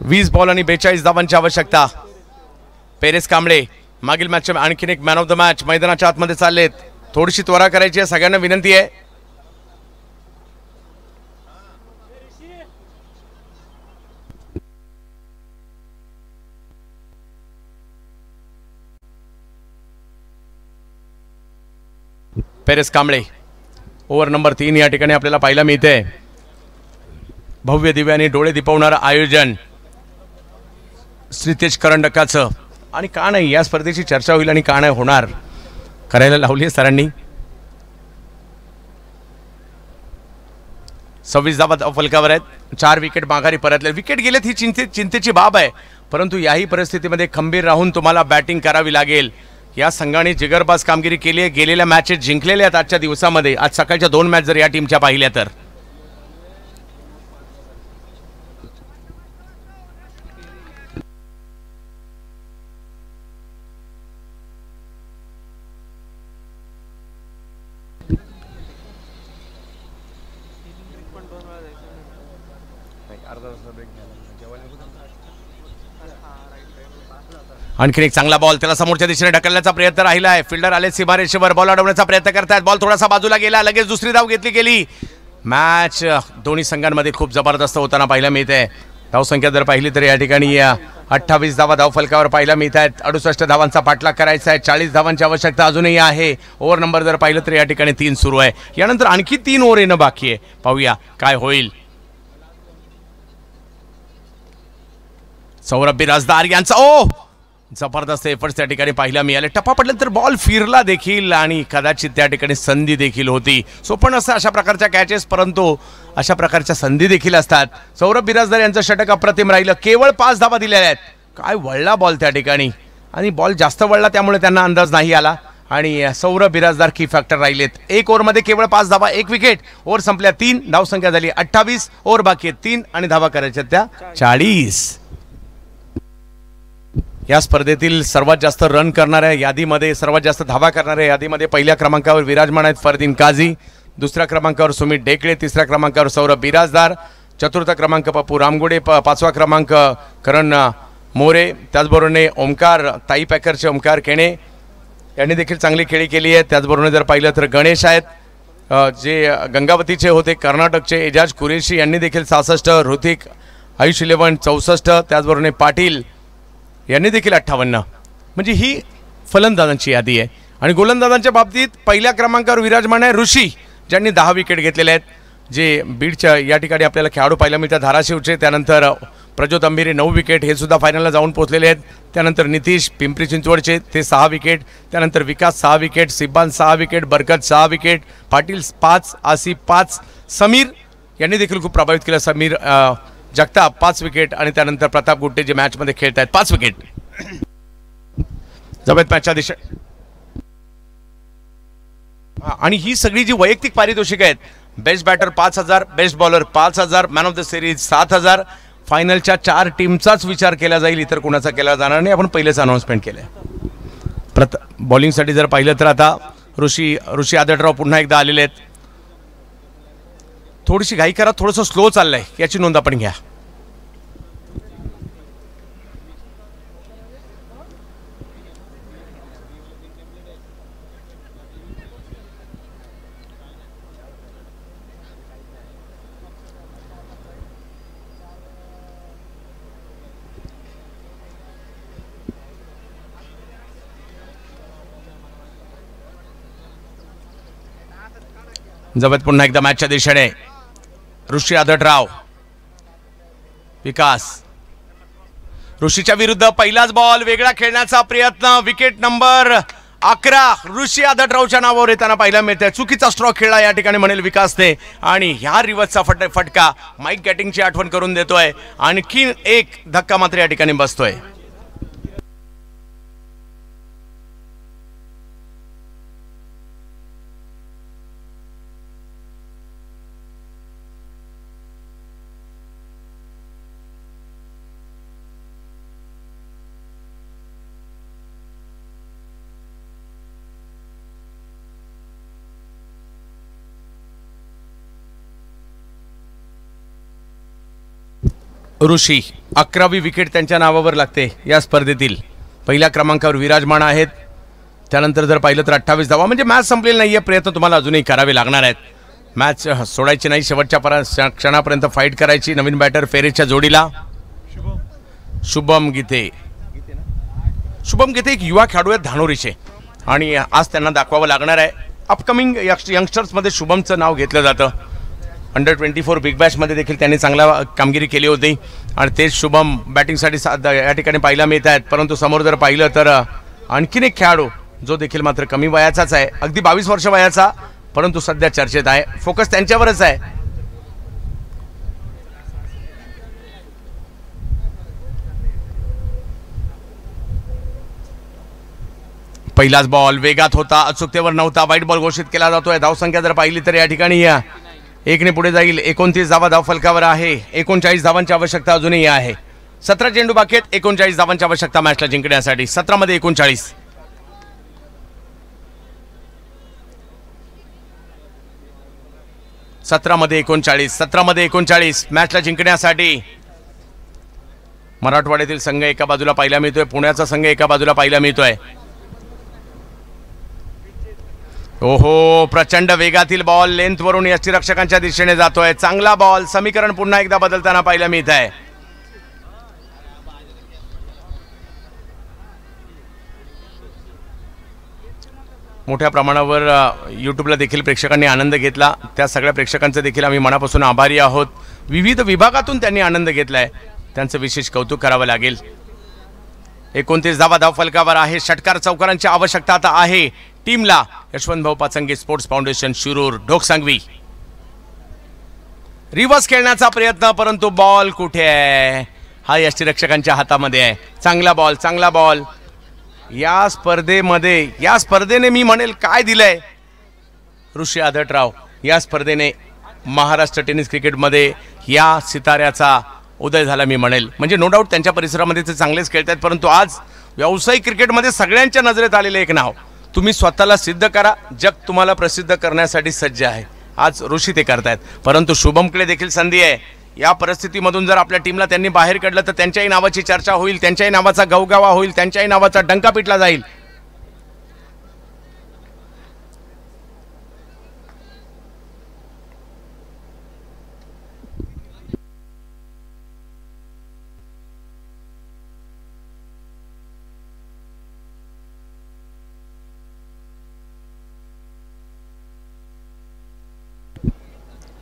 वीस बॉल आणि 42 धावांची आवश्यकता. पेरेस कांबळे मागील मॅच आणखीन एक मॅन ऑफ द मॅच मैदानाच्या आतमध्ये चाललेत. थोडीशी त्वरा करायची आहे, सगळ्यांना विनंती आहे. पेरेस कांबळे ओव्हर नंबर 3 या ठिकाणी आपल्याला पाहायला मिळते. भव्य दिव्याने डोळे दिपवणारं आयोजन श्रीतेज करंडकाचं. आणि का नाही या स्पर्धेची चर्चा होईल आणि का नाही होणार, करायला लावली आहे सरांनी. 26 धावा फलकावर आहेत. 4 विकेट माघारी परतले. विकेट गेलेत ही चिंतेची बाब आहे, परंतु याही परिस्थितीमध्ये खंबीर राहून तुम्हाला बॅटिंग करावी लागेल. या संघाने जिगरबाज कामगिरी केली आहे. गेलेल्या मॅचेस जिंकलेल्या आहेत आजच्या दिवसामध्ये. आज सकाळच्या 2 मॅच जर या टीमच्या पाहिल्या तर आणखीन एक चांगला बॉल, त्याला समोरच्या दिशेने ढकलण्याचा प्रयत्न राहिला आहे. फिल्डर आले सीमारेषेवर, बॉल अडवण्याचा प्रयत्न करतायत. बॉल थोडासा बाजूला गेला, लगेच दुसरी धाव घेतली गेली. मॅच दोन्ही संघांमध्ये खूप जबरदस्त होताना पाहायला मिळते. धावसंख्या जर पाहिली तर या ठिकाणी 28 धावा धावफलकावर पाहायला मिळत आहेत. 68 धावांचा पाठलाग करायचा आहे. 40 धावांची आवश्यकता अजूनही आहे. ओव्हर नंबर जर पाहिलं तर या ठिकाणी 3 सुरू आहे. यानंतर आणखी 3 ओव्हर येणं बाकी आहे. पाहूया काय होईल. सौरभ बिराजदार यांचा जबरदस्त एफर्ट्स त्या ठिकाणी पाहायला मिळाले. टप्पा पडल्यानंतर बॉल फिरला देखील आणि कदाचित त्या ठिकाणी संधी देखील होती. सोपं असं अशा प्रकारच्या कॅचेस, परंतु अशा प्रकारच्या संधी देखील असतात. सौरभ बिराजदार यांचं षटक अप्रतिम राहिलं. केवळ 5 धावा दिलेल्या आहेत. काय वळला बॉल त्या ठिकाणी, आणि बॉल जास्त वळला त्यामुळे त्यांना अंदाज नाही आला. आणि सौरभ बिराजदार की फॅक्टर राहिलेत. 1 ओव्हरमध्ये केवळ 5 धावा, 1 विकेट. ओव्हर संपल्या 3, धावसंख्या झाली 28. ओव्हर बाकी आहेत 3 आणि धावा करायच्या त्या 40. या स्पर्धेतील सर्वात जास्त रन करणाऱ्या यादीमध्ये, सर्वात जास्त धावा करणाऱ्या यादीमध्ये पहिल्या क्रमांकावर विराजमान आहेत फरदीन काझी. दुसऱ्या क्रमांकावर सुमित ढेकळे. तिसऱ्या क्रमांकावर सौरभ बिराजदार. चतुर्थ क्रमांक पप्पू रामगुडे. 5वा क्रमांक करण मोरे. त्याचबरोबरीने ओमकार, ताई पॅकरचे ओमकार केणे यांनी देखील चांगली खेळी केली आहे. त्याचबरोबर जर पाहिलं तर गणेश आहेत, जे गंगावतीचे होते. कर्नाटकचे एजाज कुरेशी यांनी देखील 66. ऋतिक आयुष 11 64. त्याचबरोबर पाटील यांनी देखील 58. म्हणजे ही फलंदाजांची यादी आहे. आणि गोलंदाजांच्या बाबतीत पहिल्या क्रमांकावर विराजमान आहे ऋषी, ज्यांनी 10 विकेट घेतलेले आहेत. जे बीडच्या या ठिकाणी आपल्याला खेळाडू पाहायला मिळतात धाराशिवचे. त्यानंतर प्रज्योत अंबिरे 9 विकेट, हे सुद्धा फायनलला जाऊन पोहोचलेले आहेत. त्यानंतर नितीश पिंपरी चिंचवडचे, ते 6 विकेट. त्यानंतर विकास 6 विकेट, सिब्बान 6 विकेट, बरकत 6 विकेट, पाटील 5, आसिफ 5, समीर यांनी देखील खूप प्रभावित केलं. समीर जगताप 5 विकेट, आणि त्यानंतर प्रताप गुट्टे जे मॅचमध्ये खेळत आहेत 5 विकेट. जबरदस्त मॅचच्या दिशा. आणि ही सगळी जी वैयक्तिक पारितोषिक आहेत, best batter 5000, best bowler 5000, man of the series 7000. फायनलच्या 4 टीमचाच विचार केला जाईल, इतर कोणाचा केला जाणार नाही. आपण पहिलेच अनाउन्समेंट केलंय. बॉलिंगसाठी जर पाहिलं तर आता ऋषी आदटराव पुन्हा एकदा आलेले आहेत. थोडीशी घाई करा, थोडंसं स्लो चाललंय, याची नोंद आपण घ्या. जबत पुन्हा एकदा मॅचच्या दिशेने ऋषी आदटराव. विकास ऋषीच्या विरुद्ध पहिलाच बॉल, वेगळा खेळण्याचा प्रयत्न. विकेट नंबर 11 ऋषी आदटरावच्या नावावर येताना पाहायला मिळते. चुकीचा स्ट्रोक खेळला या ठिकाणी म्हणेल विकासने, आणि ह्या रिव्हर्सचा फटका माईक गॅटिंगची आठवण करून देतोय. आणखी एक धक्का मात्र या ठिकाणी बसतोय. ऋषी 11वी विकेट त्यांच्या नावावर लागते या स्पर्धेतील. पहिल्या क्रमांकावर विराजमान आहेत. त्यानंतर जर पाहिलं तर 28 धावा. म्हणजे मॅच संपलेली नाहीये, प्रयत्न तुम्हाला अजूनही करावे लागणार आहेत. मॅच सोडायची नाही, शेवटच्या क्षणापर्यंत फाईट करायची. नवीन बॅटर फेरेच्या जोडीला शुभम गीते एक युवा खेळाडू आहेत धानोरीचे, आणि आज त्यांना दाखवावं लागणार आहे. अपकमिंग यंगस्टर्समध्ये शुभमचं नाव घेतलं जातं. अंडर-24 बिग बॅशमध्ये देखील त्यांनी चांगला कामगिरी केली होती, आणि तेच शुभम बॅटिंगसाठी या ठिकाणी पाहायला मिळत आहेत. परंतु समोर जर पाहिलं तर आणखीन एक खेळाडू जो देखील मात्र कमी वयाचाच आहे, अगदी 22 वर्ष वयाचा, परंतु सध्या चर्चेत आहे. फोकस त्यांच्यावरच आहे. पहिलाच बॉल वेगात होता, अचूकतेवर नव्हता, वाईट बॉल घोषित केला जातोय. धावसंख्या जर पाहिली तर या ठिकाणी 1 पुढे जाईल. 29 धावा धावफलकावर आहे. 39 धावांची आवश्यकता अजूनही आहे. 17 चेंडू बाकी आहेत. 39 धावांची आवश्यकता मॅचला जिंकण्यासाठी. 17 मध्ये 39. 17 मध्ये 39, 17 मध्ये 39 मॅचला जिंकण्यासाठी मराठवाड्यातील संघ एका बाजूला पाहायला मिळतोय, पुण्याचा संघ एका बाजूला पाहायला मिळतोय. ओहो, प्रचंड वेगातील बॉल लेंथ वरून यष्टीरक्षकांच्या दिशेने जातोय. चांगला बॉल, समीकरण पुन्हा एकदा बदलताना पाहायला मिळत आहे. मोठ्या प्रमाणावर यूट्यूबला देखील प्रेक्षकांनी आनंद घेतला. त्या सगळ्या प्रेक्षकांचे देखील आम्ही मनापासून आभारी आहोत. विविध विभागातून त्यांनी आनंद घेतलाय, त्यांचं विशेष कौतुक करावं लागेल. 29 धावा धावफलकावर आहे. षटकार चौकारांची आवश्यकता आता आहे टीमला. यशवंत भाऊ Pachange sports foundation Shirur ढोकसांगवी. Reverse खेळण्याचा प्रयत्न, परंतु बॉल कुठे आहे? हा यष्टीरक्षकांच्या हातामध्ये आहे. चांगला बॉल, चांगला बॉल. या स्पर्धेने मी म्हणेल काय दिलंय ऋषी आदटराव. या स्पर्धेने महाराष्ट्र टेनिस क्रिकेटमध्ये या सिताऱ्याचा उदय झाला मी म्हणेल. म्हणजे नो डाऊट त्यांच्या परिसरामध्ये ते चांगलेच खेळत आहेत, परंतु आज व्यावसायिक क्रिकेटमध्ये सगळ्यांच्या नजरेत आलेले एक नाव. तुम्ही स्वतःला सिद्ध करा, जग तुम्हाला प्रसिद्ध करण्यासाठी सज्ज आहे. आज ऋषी ते करतायत, परंतु शुभमकडे देखील संधी आहे. या परिस्थितीमधून जर आपल्या टीमला त्यांनी बाहेर काढलं तर त्यांच्याही नावाची चर्चा होईल, त्यांच्याही नावाचा गवगावा होईल, त्यांच्याही नावाचा डंका पिटला जाईल.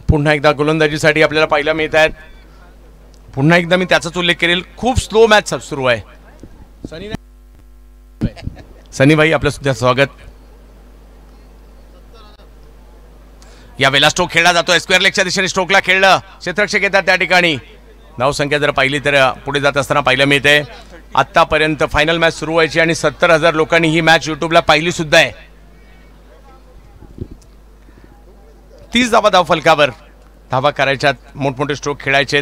पुन्हा एकदा गोलंदाजीसाठी आपल्याला पाहायला मिळत आहेत. पुन्हा एकदा मी त्याचाच उल्लेख करेल, खूप स्लो मॅच सुरू आहे. सनी भाई आपलं सुद्धा स्वागत. यावेळेला स्ट्रोक खेळला जातोय. स्क्वेअर लेगच्या दिशेने स्ट्रोकला खेळलं, क्षेत्ररक्षक येतात त्या ठिकाणी. धावसंख्या जर पाहिली तर पुढे जात असताना पाहायला मिळते. आतापर्यंत फायनल मॅच सुरू व्हायची आणि 70,000 लोकांनी ही मॅच युट्यूबला पाहिली सुद्धा आहे. 30 धावा धावफलकावर. धावा करायच्यात, मोठमोठे स्ट्रोक खेळायचे.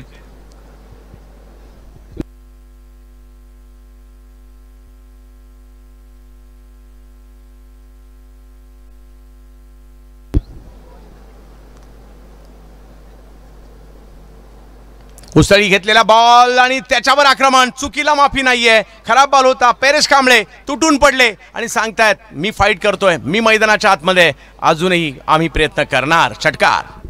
उसळी घेतलेला बॉल आणि त्याच्यावर आक्रमण. चुकीला माफी नाहीये. खराब बॉल होता. पेरेश कांबळे तुटून पडले आणि सांगतायत मी फाईट करतोय, मी मैदानाच्या आतमध्ये, अजूनही आम्ही प्रयत्न करणार. षटकार.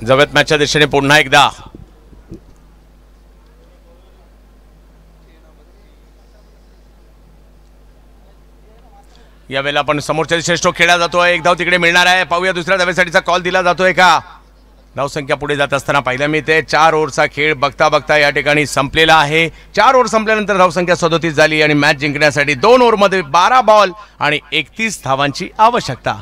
जवळ मॅचच्या दिशेने पुन्हा एकदा. यावेळेला आपण समोरच्या दिशेने स्ट्रोक खेळला जातोय. एक धाव तिकडे मिळणार आहे. पाहूया दुसऱ्या धावेसाठीचा कॉल दिला जातोय का. धावसंख्या पुढे जात असताना पाहायला मिळते. 4 ओव्हरचा खेळ बघता बघता या ठिकाणी संपलेला आहे. 4 ओव्हर संपल्यानंतर धावसंख्या 37 झाली आणि मॅच जिंकण्यासाठी 2 ओव्हरमध्ये 12 बॉल आणि 31 धावांची आवश्यकता.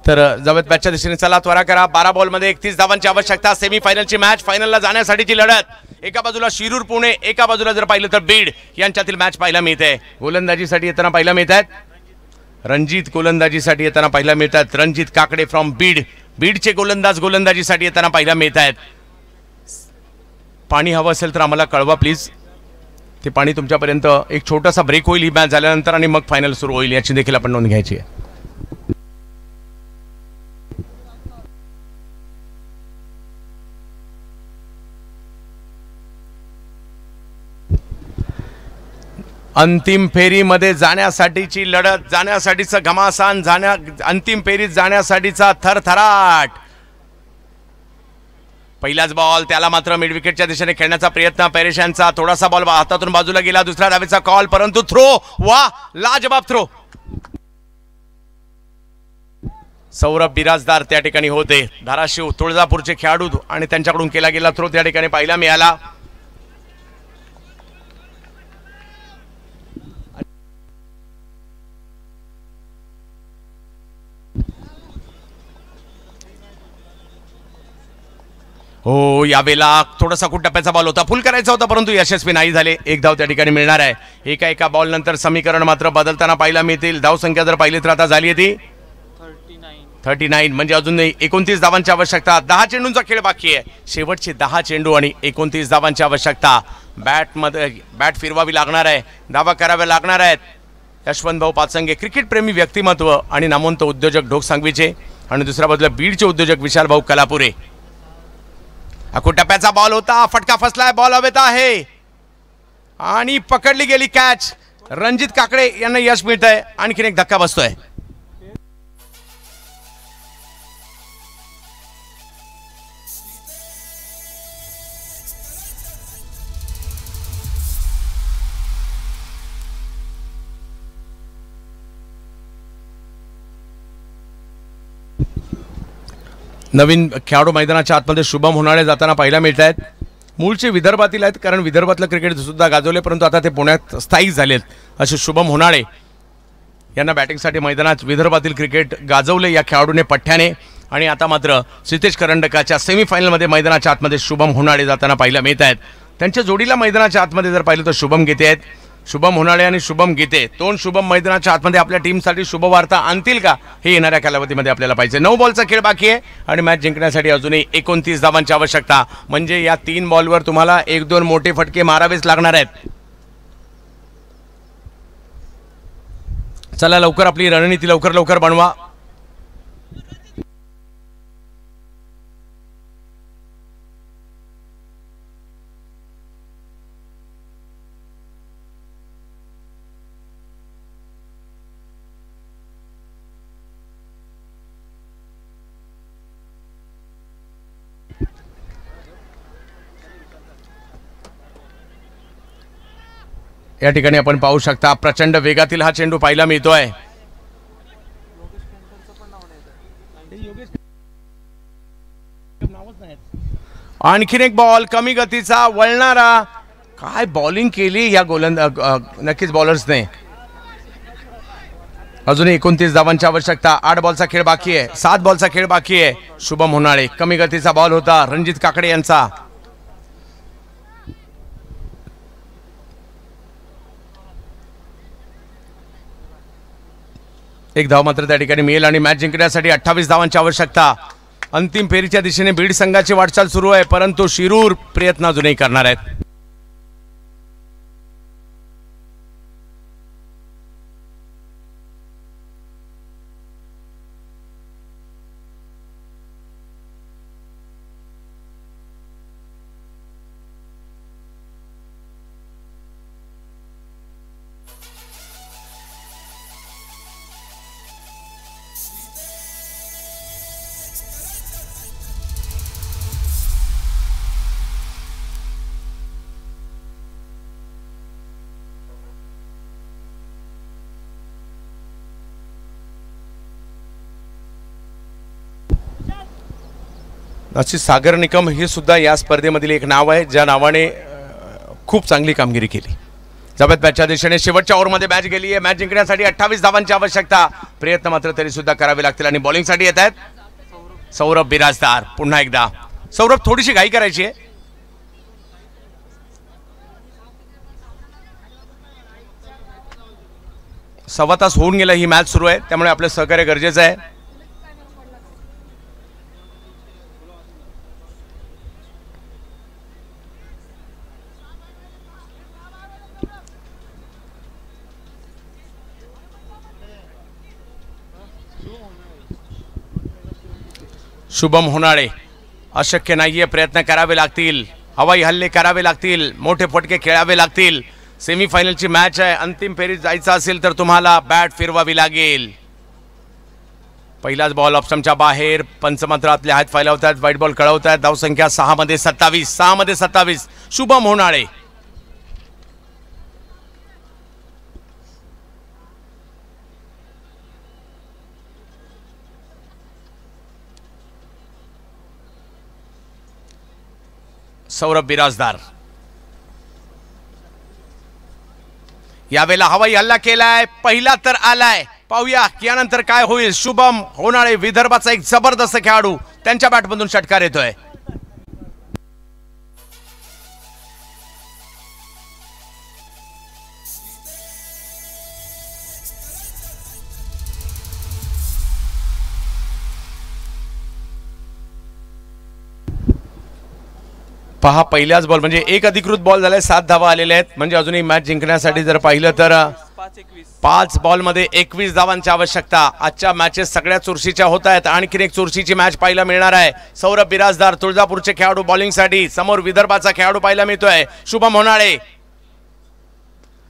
तर जवळ मॅचच्या दिशेने चला, त्वरा करा. 12 बॉलमध्ये 31 धावांची आवश्यकता. सेमीफायनलची मॅच, फायनलला जाण्यासाठीची लढत. एका बाजूला शिरूर पुणे, एका बाजूला जर पाहिलं तर बीड यांच्यातील मॅच पाहायला मिळते. गोलंदाजीसाठी येताना पाहायला मिळतात रणजित, गोलंदाजीसाठी येताना पाहायला मिळतात रणजित काकडे फ्रॉम बीड. बीडचे गोलंदाज गोलंदाजीसाठी येताना पाहायला मिळतात. पाणी हवं असेल तर आम्हाला कळवा प्लीज. ते पाणी तुमच्यापर्यंत एक छोटासा ब्रेक होईल ही मॅच झाल्यानंतर आणि मग फायनल सुरू होईल, याची देखील आपण नोंद घ्यायची आहे. अंतिम फेरीमध्ये जाण्यासाठीची लढत, जाण्यासाठीचं घमासान, अंतिम फेरीत जाण्यासाठीचा थरथराट. पहिलाच बॉल, त्याला मात्र मिड विकेटच्या दिशेने खेळण्याचा प्रयत्न परेशांचा. थोडासा बॉल हातातून बाजूला गेला, दुसऱ्या धावेचा कॉल, परंतु थ्रो, वा लाजबाब थ्रो. सौरभ बिराजदार त्या ठिकाणी होते, धाराशिव तुळजापूरचे खेळाडू, आणि त्यांच्याकडून केला गेला थ्रो त्या ठिकाणी पाहायला मिळाला. हो, यावेळेला थोडासा खूप टप्प्याचा बॉल होता, फुल करायचा होता, परंतु यशस्वी नाही झाले. एक धाव त्या ठिकाणी मिळणार आहे. एका बॉल नंतर समीकरण मात्र बदलताना पाहायला मिळतील. धावसंख्या जर पाहिली तर आता झाली आहे ती 39, म्हणजे अजून 29 धावांची आवश्यकता. 10 चेंडूंचा खेळ बाकी आहे, शेवटचे 10 चेंडू आणि 29 धावांची आवश्यकता. बॅट फिरवावी लागणार आहे, धावा कराव्या लागणार आहेत. यशवंत भाऊ पाचंगे, क्रिकेट प्रेमी व्यक्तिमत्व आणि नामवंत उद्योजक ढोक सांगवीचे, आणि दुसऱ्या बाजूला बीडचे उद्योजक विशाल भाऊ कलापुरे. अखूट टप्प्याचा बॉल होता, फटका फसलाय, बॉल हवेत आहे आणि पकडली गेली कॅच. रणजित काकडे यांना यश मिळत आहे, आणखीन एक धक्का बसतोय. नवीन खेळाडू मैदानाच्या आतमध्ये शुभम होणारे जाताना पाहायला मिळत आहेत. मूळचे विदर्भातील आहेत, कारण विदर्भातलं क्रिकेट सुद्धा गाजवले, परंतु आता ते पुण्यात स्थायिक झालेत. असे शुभम होणारे यांना बॅटिंगसाठी मैदानात विदर्भातील क्रिकेट गाजवले या खेळाडूने पठ्ठ्याने. आणि आता मात्र क्षितिज करंडकाच्या सेमीफायनलमध्ये मैदानाच्या आतमध्ये शुभम होणारे जाताना पाहायला मिळत आहेत. त्यांच्या जोडीला मैदानाच्या आतमध्ये जर पाहिलं तर शुभम गीते आहेत. शुभम होणाळे आणि शुभम गीते, दोन शुभम मैदानाच्या आतमध्ये आपल्या टीमसाठी शुभवार्ता आणतील का, हे येणाऱ्या कालावधीमध्ये आपल्याला पाहिजे. 9 बॉलचा खेळ बाकी आहे आणि मॅच जिंकण्यासाठी अजूनही 29 धावांची आवश्यकता. म्हणजे या 3 बॉलवर तुम्हाला 1-2 मोठे फटके मारावेच लागणार आहेत. चला लवकर आपली रणनीती लवकर बनवा. या ठिकाणी आपण पाहू शकता प्रचंड वेगातील हा चेंडू पाहायला मिळतोय. आणखीन एक बॉल कमी गतीचा वळणारा. काय बॉलिंग केली या नक्कीच बॉलर्सने. अजून 29 धावांची आवश्यकता. 8 बॉलचा खेळ बाकी आहे, 7 बॉलचा खेळ बाकी आहे. शुभम होणाळे, कमी गतीचा बॉल होता रणजित काकडे यांचा. एक धाव मात्र त्या ठिकाणी मिळेल आणि मॅच जिंकण्यासाठी 28 धावांची आवश्यकता. अंतिम फेरीच्या दिशेने बीड संघाची वाटचाल सुरू आहे, परंतु शिरूर प्रयत्न अजूनही करणार आहेत. अशी सागर निकम हे सुद्धा या स्पर्धेमधील एक नाव आहे, ज्या नावाने खूप चांगली कामगिरी केली. जबाबदार मॅचच्या दिशेने शेवटच्या ओव्हरमध्ये मॅच गेली आहे. मॅच जिंकण्यासाठी 28 धावांची आवश्यकता. प्रयत्न मात्र तरी सुद्धा करावे लागतील आणि बॉलिंगसाठी येत आहेत सौरभ बिराजदार. पुन्हा एकदा सौरभ, थोडीशी घाई करायची आहे. सव्वा तास होऊन गेला ही मॅच सुरू आहे, त्यामुळे आपलं सहकार्य गरजेचं आहे. शुभम होनाळे, अशक्य नाहीये, प्रयत्न करावे लागतील, हवाई हल्ले करावे लागतील, मोठे फटके खेळावे लागतील. सेमीफायनलची मॅच आहे, अंतिम फेरीत जायचं असेल तर तुम्हाला बॅट फिरवावी लागेल. पहिलाच बॉल ऑप्शनच्या बाहेर, पंचमात्र आपले हात फैलावतात, व्हाईट बॉल कळवतात. धावसंख्या 6 मध्ये 27. शुभम होनाळे. सौरभ बिराजदार यावेळेला हवाई हल्ला केलाय, पहिला तर आलाय. पाहूया यानंतर काय होईल. शुभम होनाळे विदर्भाचा एक जबरदस्त खेळाडू, त्यांच्या बॅटमधून षटकार येतोय. पहा पहिल्याच बॉल म्हणजे एक अधिकृत बॉल झालाय, 7 धावा आलेल्या आहेत. म्हणजे अजूनही मॅच जिंकण्यासाठी जर पाहिलं तर 5 बॉलमध्ये 21 धावांची आवश्यकता. आजच्या मॅचेस सगळ्या चुरशीच्या होत आहेत. आणखीन एक चुरशीची मॅच पाहायला मिळणार आहे. सौरभ बिराजदार तुळजापूरचे खेळाडू बॉलिंगसाठी, समोर विदर्भाचा खेळाडू पाहायला मिळतोय शुभम होनाळे.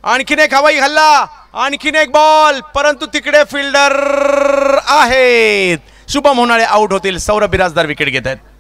आणखीन एक हवाई हल्ला, आणखीन एक बॉल, परंतु तिकडे फिल्डर आहेत. शुभम होनाळे आउट होतील. सौरभ बिराजदार विकेट घेत आहेत.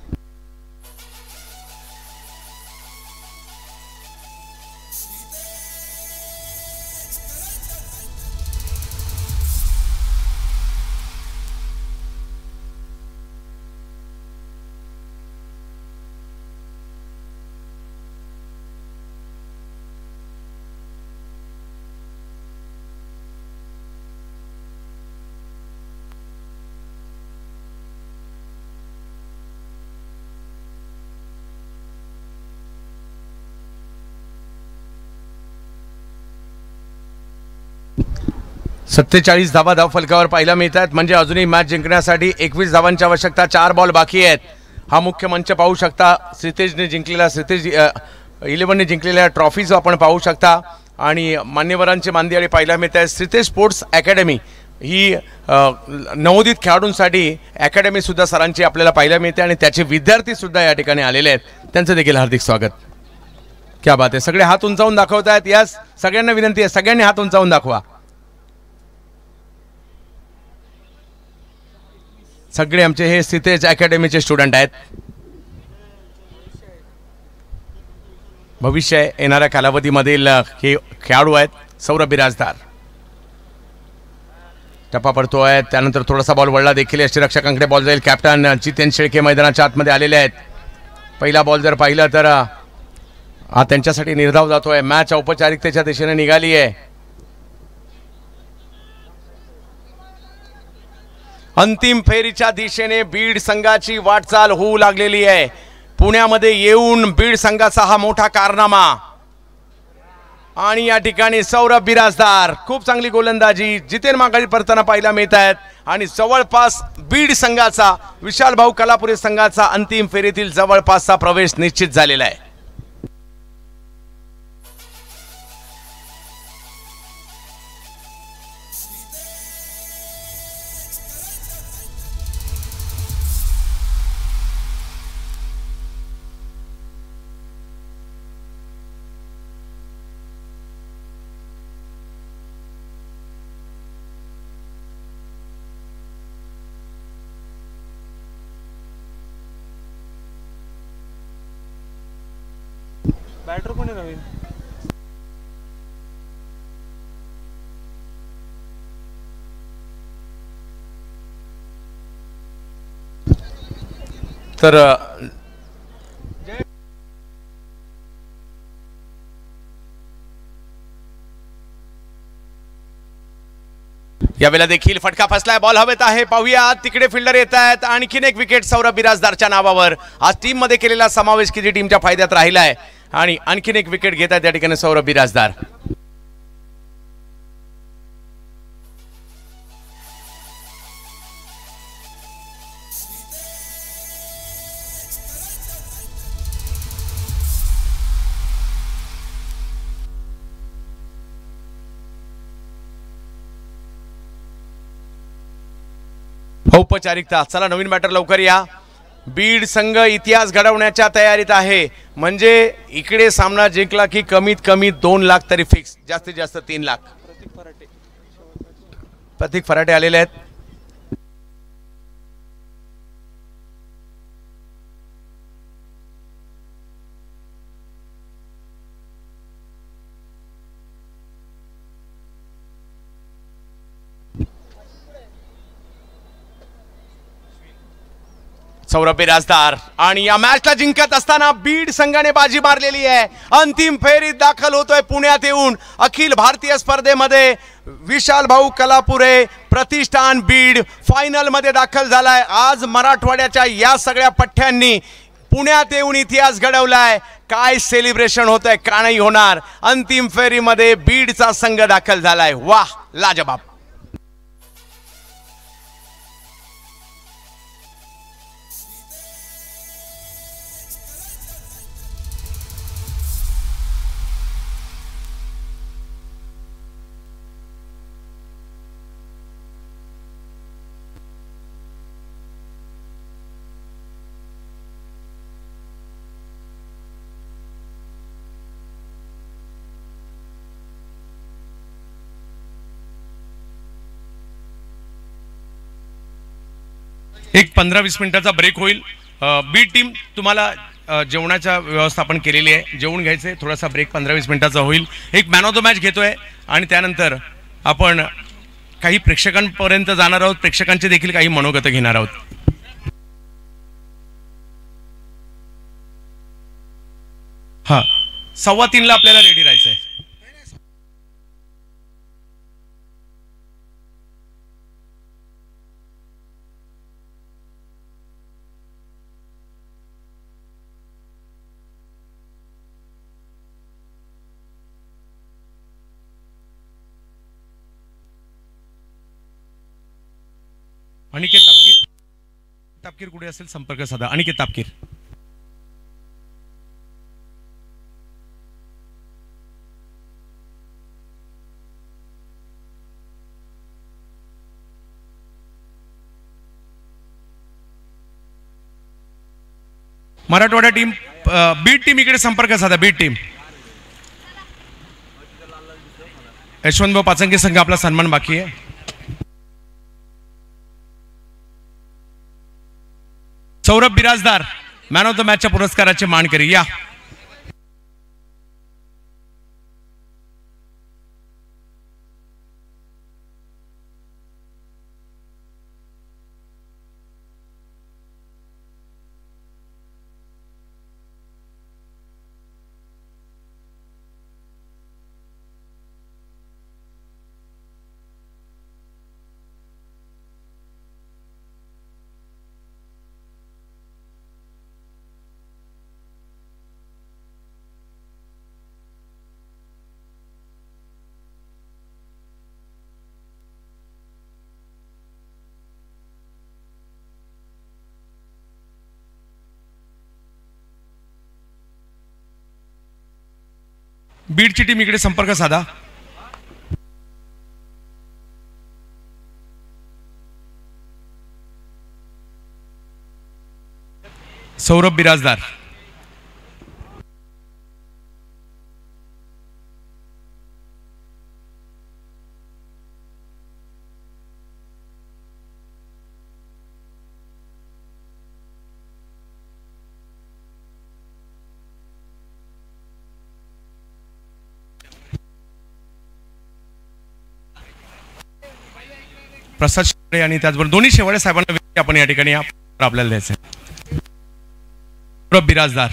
सत्तेचाळीस धावा धावफलकावर पाहायला मिळतात. म्हणजे अजूनही मॅच जिंकण्यासाठी 21 धावांची आवश्यकता. 4 बॉल बाकी आहेत. हा मुख्य मंच पाहू शकता. श्रीतेजने जिंकलेला 11ने जिंकलेल्या ट्रॉफीज आपण पाहू शकता. आणि मान्यवरांचे मानदियाळे पाहायला मिळत आहेत. श्रीतेज स्पोर्ट्स अकॅडमी ही नवोदित खेळाडूंसाठी अकॅडमी सुद्धा सरांची आपल्याला पाहायला मिळते आणि त्याचे विद्यार्थी सुद्धा या ठिकाणी आलेले आहेत. त्यांचं देखील हार्दिक स्वागत. क्या बात आहे. सगळे हात उंचावून दाखवत आहेत. यास सगळ्यांना विनंती आहे, सगळ्यांनी हात उंचावून दाखवा. सगळे आमचे हे श्रीतेज अकॅडमीचे स्टुडंट आहेत. भविष्य येणाऱ्या कालावधीमधील हे खेळाडू आहेत. सौरभ बिराजदार टप्पा पडतोय, त्यानंतर थोडासा बॉल वळला देखील. यष्टीरक्षकांकडे बॉल जाईल. कॅप्टन जितेन शेळके मैदानाच्या आतमध्ये आलेले आहेत. पहिला बॉल जर पाहिलं तर हा त्यांच्यासाठी निर्धाव जातोय. मॅच औपचारिकतेच्या दिशेने निघाली आहे. अंतिम फेरीच्या दिशेने बीड संघाची वाटचाल होऊ लागलेली आहे. पुण्यामध्ये येऊन बीड संघाचा हा मोठा कारनामा. आणि या ठिकाणी सौरभ बिराजदार खूप चांगली गोलंदाजी जितेन माघारी परताना पाहायला मिळत आहेत. आणि जवळपास बीड संघाचा, विशाल भाऊ कलापुरे संघाचा अंतिम फेरीतील जवळपासचा प्रवेश निश्चित झालेला आहे. बॅटर कोण आहे नवीन? तर यावेळेला देखील फटका फसलाय. बॉल हवेत आहे. पाहूया तिकडे फिल्डर येत आहेत. आणखीन एक विकेट सौरभ बिराजदारच्या नावावर. आज टीम मध्ये केलेला समावेश किती टीमच्या फायद्यात राहिलाय. आणि आणखीन एक विकेट घेत आहेत या ठिकाणी सौरभ बिराजदार. औपचारिकता. चला नवीन बॅटर लवकर या. बीड संघ इतिहास घडवण्याच्या तयारीत आहे. म्हणजे इकडे सामना जिंकला की कमीत कमी 2 लाख तरी फिक्स, जास्तीत जास्त 3 लाख. प्रतीक फराटे आलेले आहेत. सौरभ बिराजदार आणि या मॅचला जिंकत असताना बीड संघाने बाजी मारलेली आहे. अंतिम फेरीत दाखल होतोय पुण्यात येऊन. अखिल भारतीय स्पर्धेमध्ये विशाल भाऊ कलापुरे प्रतिष्ठान बीड फायनल मध्ये दाखल झालाय. आज मराठवाड्याच्या या सगळ्या पठ्ठ्यांनी पुण्यात येऊन इतिहास घडवलाय. काय सेलिब्रेशन होतंय का नाही होणार. अंतिम फेरीमध्ये बीडचा संघ दाखल झालाय. वाह, लाजबाब. एक 15-20 मिनिटाचा ब्रेक होईल. बी टीम तुम्हाला जेवणाच्या व्यवस्थापन केलेली आहे. जेवण घ्यायचे, थोडासा ब्रेक 15-20 मिनिटाचा होईल. एक मॅन ऑफ द मॅच घेतोय आणि त्यानंतर आपण काही प्रेक्षकांपर्यंत जाणार आहोत. प्रेक्षकांचे देखील काही मनोगत घेणार आहोत. हा, 3:15 आपल्याला रेडी राहायचं आहे. अनिकेत तापकीर कुठे असेल संपर्क साधा. अनिकेत तापकीर. मराठवाडा टीम, बीड टीम इकडे संपर्क साधा. बीड टीम. यशवंतभाऊ पाचंगे संघ आपला सन्मान बाकी आहे. Saurabh Birajdar man of the मॅचच्या पुरस्काराचे मानकरी. या बीडची टीम इकडे संपर्क साधा. सौरभ बिराजदार. प्रसाद शेवाळे आणि त्याचबरोबर दोन्ही शेवाळे साहेबांना आपण या ठिकाणी आपल्याला द्यायचं आहे. सौरभ बिराजदार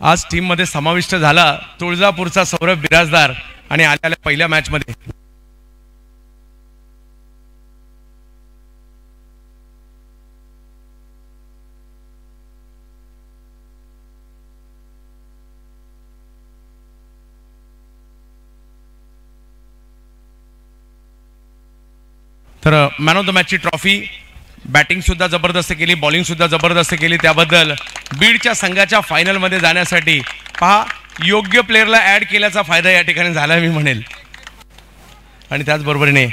आज टीम मध्ये समाविष्ट झाला. तुळजापूरचा सौरभ बिराजदार आणि आलेल्या पहिल्या मॅच मध्ये तर मॅन ऑफ द मॅचची ट्रॉफी. बॅटिंग सुद्धा जबरदस्त केली, बॉलिंग सुद्धा जबरदस्त केली. त्याबद्दल बीडच्या संघाच्या फायनल मध्ये जाण्यासाठी पहा योग्य प्लेअरला ऍड केल्याचा फायदा या ठिकाणी झाला मी म्हणेल. आणि त्याचबरोबरीने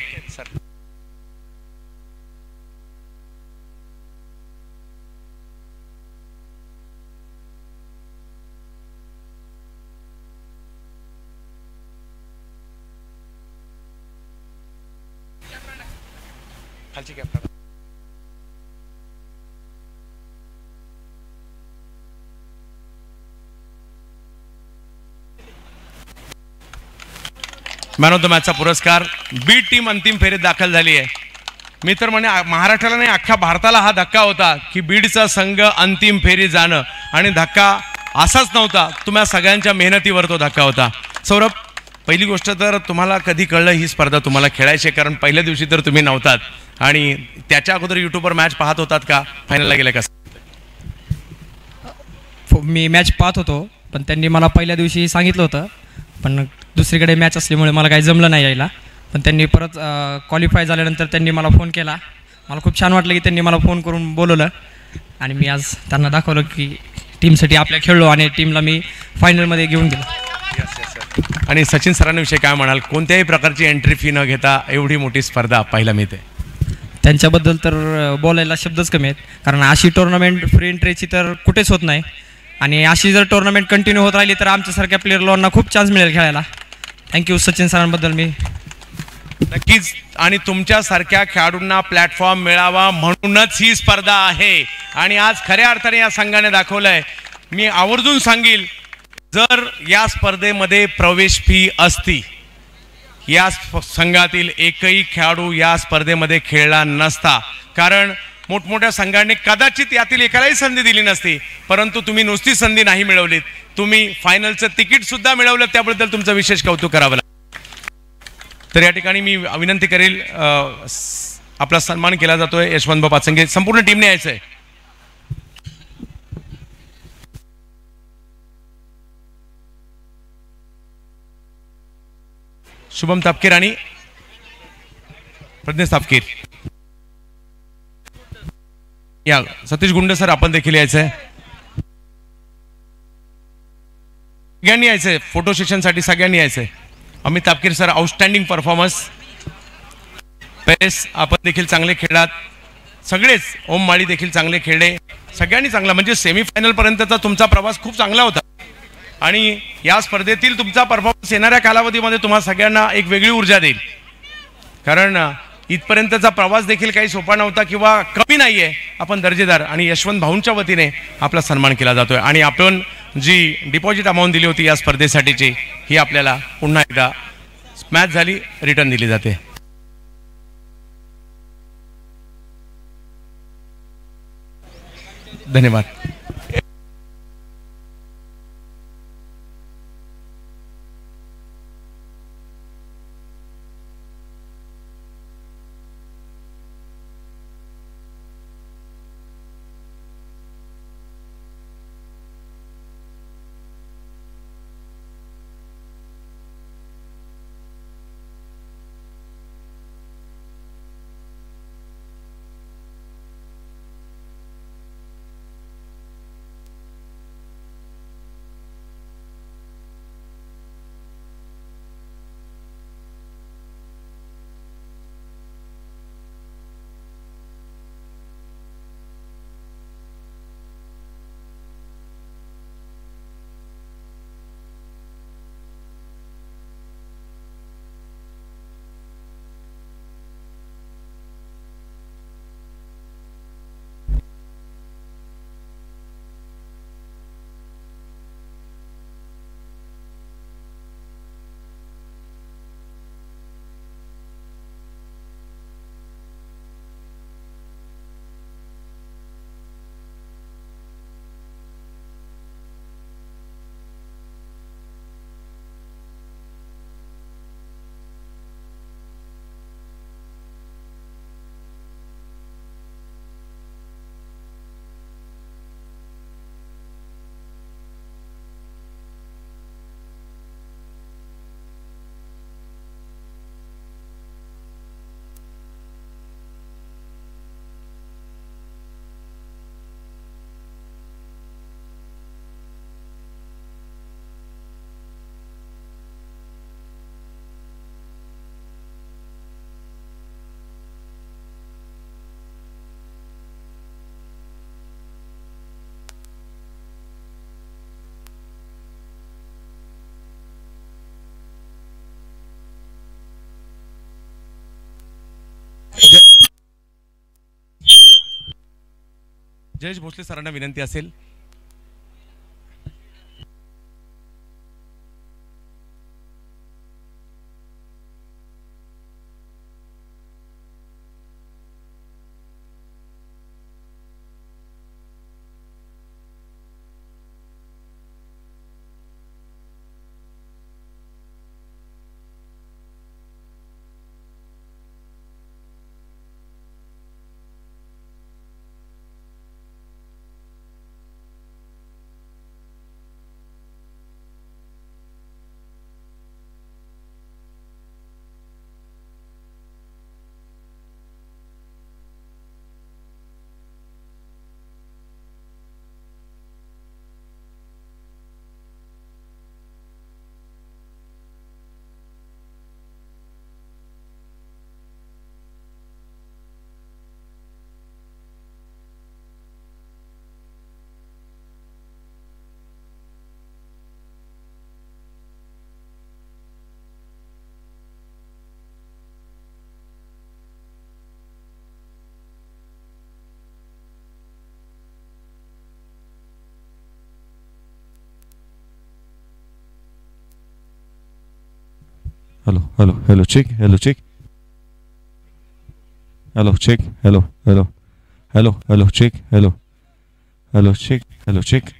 खालची कॅप काढा. मॅन ऑफ द मॅचचा पुरस्कार बीड टीम अंतिम फेरीत दाखल झाली आहे. मी तर म्हणे महाराष्ट्राला नाही अख्ख्या भारताला हा धक्का होता की बीडचा संघ अंतिम फेरीत जाणं, आणि धक्का असाच नव्हता, तुम्हा सगळ्यांच्या मेहनतीवर तो धक्का होता. सौरभ, पहिली गोष्ट तर तुम्हाला कधी कळलं ही स्पर्धा तुम्हाला खेळायची आहे? कारण पहिल्या दिवशी तर तुम्ही नव्हतात, आणि त्याच्या अगोदर युट्यूबवर मॅच पाहत होतात का? फायनलला गेले का? मी मॅच पाहत होतो, पण त्यांनी मला पहिल्या दिवशी सांगितलं होतं, पण दुसरीकडे मॅच असल्यामुळे मला काही जमलं नाही यायला. पण त्यांनी परत क्वालिफाय झाल्यानंतर त्यांनी मला फोन केला. मला खूप छान वाटलं की त्यांनी मला फोन करून बोलवलं, आणि मी आज त्यांना दाखवलं की टीमसाठी आपल्या खेळलो आणि टीमला मी फायनलमध्ये घेऊन गेलो. आणि सचिन सरांविषयी काय म्हणाल? कोणत्याही प्रकारची एंट्री फी न घेता एवढी मोठी स्पर्धा पाहायला मिळते. त्यांच्याबद्दल तर बोलायला शब्दच कमी आहेत, कारण अशी टुर्नामेंट फ्री एंट्रीची तर कुठेच होत नाही, आणि अशी जर टुर्नामेंट कंटिन्यू होत राहिली तर आमच्यासारख्या प्लेयरला खूप चान्स मिळेल खेळायला. थँक्यू सचिन सरांबद्दल. मी नक्कीच, आणि तुमच्यासारख्या खेळाडूंना प्लॅटफॉर्म मिळावा म्हणूनच ही स्पर्धा आहे, आणि आज खऱ्या अर्थाने या संघाने दाखवलंय. मी आवर्जून सांगेल, जर या स्पर्धेमध्ये प्रवेश फी असती, या संघातील एकही खेळाडू या स्पर्धेमध्ये खेळला नसता, कारण मोठमोठ्या संघांनी कदाचित यातील एकालाही संधी दिली नसती. परंतु तुम्ही नुसती संधी नाही मिळवलीत, तुम्ही फायनलचं तिकीट सुद्धा मिळवलं, त्याबद्दल तुमचं विशेष कौतुक करावं लागेल. तर या ठिकाणी मी विनंती करेल, आपला सन्मान केला जातोय यशवंत पाचंगे, संपूर्ण टीमने यायचंय. शुभम तापकीर आणि प्रज्ञेश तापकीर. या सतीश गुंड सर, आपण देखील यायचंय. सगळ्यांनी यायचंय फोटो सेशनसाठी, सगळ्यांनी यायचंय. Amit Tapkir sir, outstanding performance. Pace, आपण देखील चांगले खेळलात. सगळेच, ओम माळी देखील चांगले खेळले. सगळ्यांनी चांगला, म्हणजे सेमीफायनल पर्यंतचा तुमचा प्रवास खूप चांगला होता, आणि या स्पर्धेतील तुमचा परफॉर्मन्स येणाऱ्या कालावधीमध्ये तुम्हाला सगळ्यांना एक वेगळी ऊर्जा देईल. कारण इथपर्यंतचा प्रवास देखील काही सोपा नव्हता किंवा कमी नाही आहे. आपण दर्जेदार, आणि यशवंत भाऊंच्या वतीने आपला सन्मान केला जातोय, आणि आपण जी डिपॉझिट अमाऊंट दिली होती या स्पर्धेसाठीची, ही आपल्याला पुन्हा एकदा मॅच झाली रिटर्न दिली जाते. धन्यवाद. जयेश भोसले सरांना विनंती असेल. Hello, hello, hello, check, hello, check. Hello, check, hello, hello, hello, hello, check, hello, hello, check, hello, check.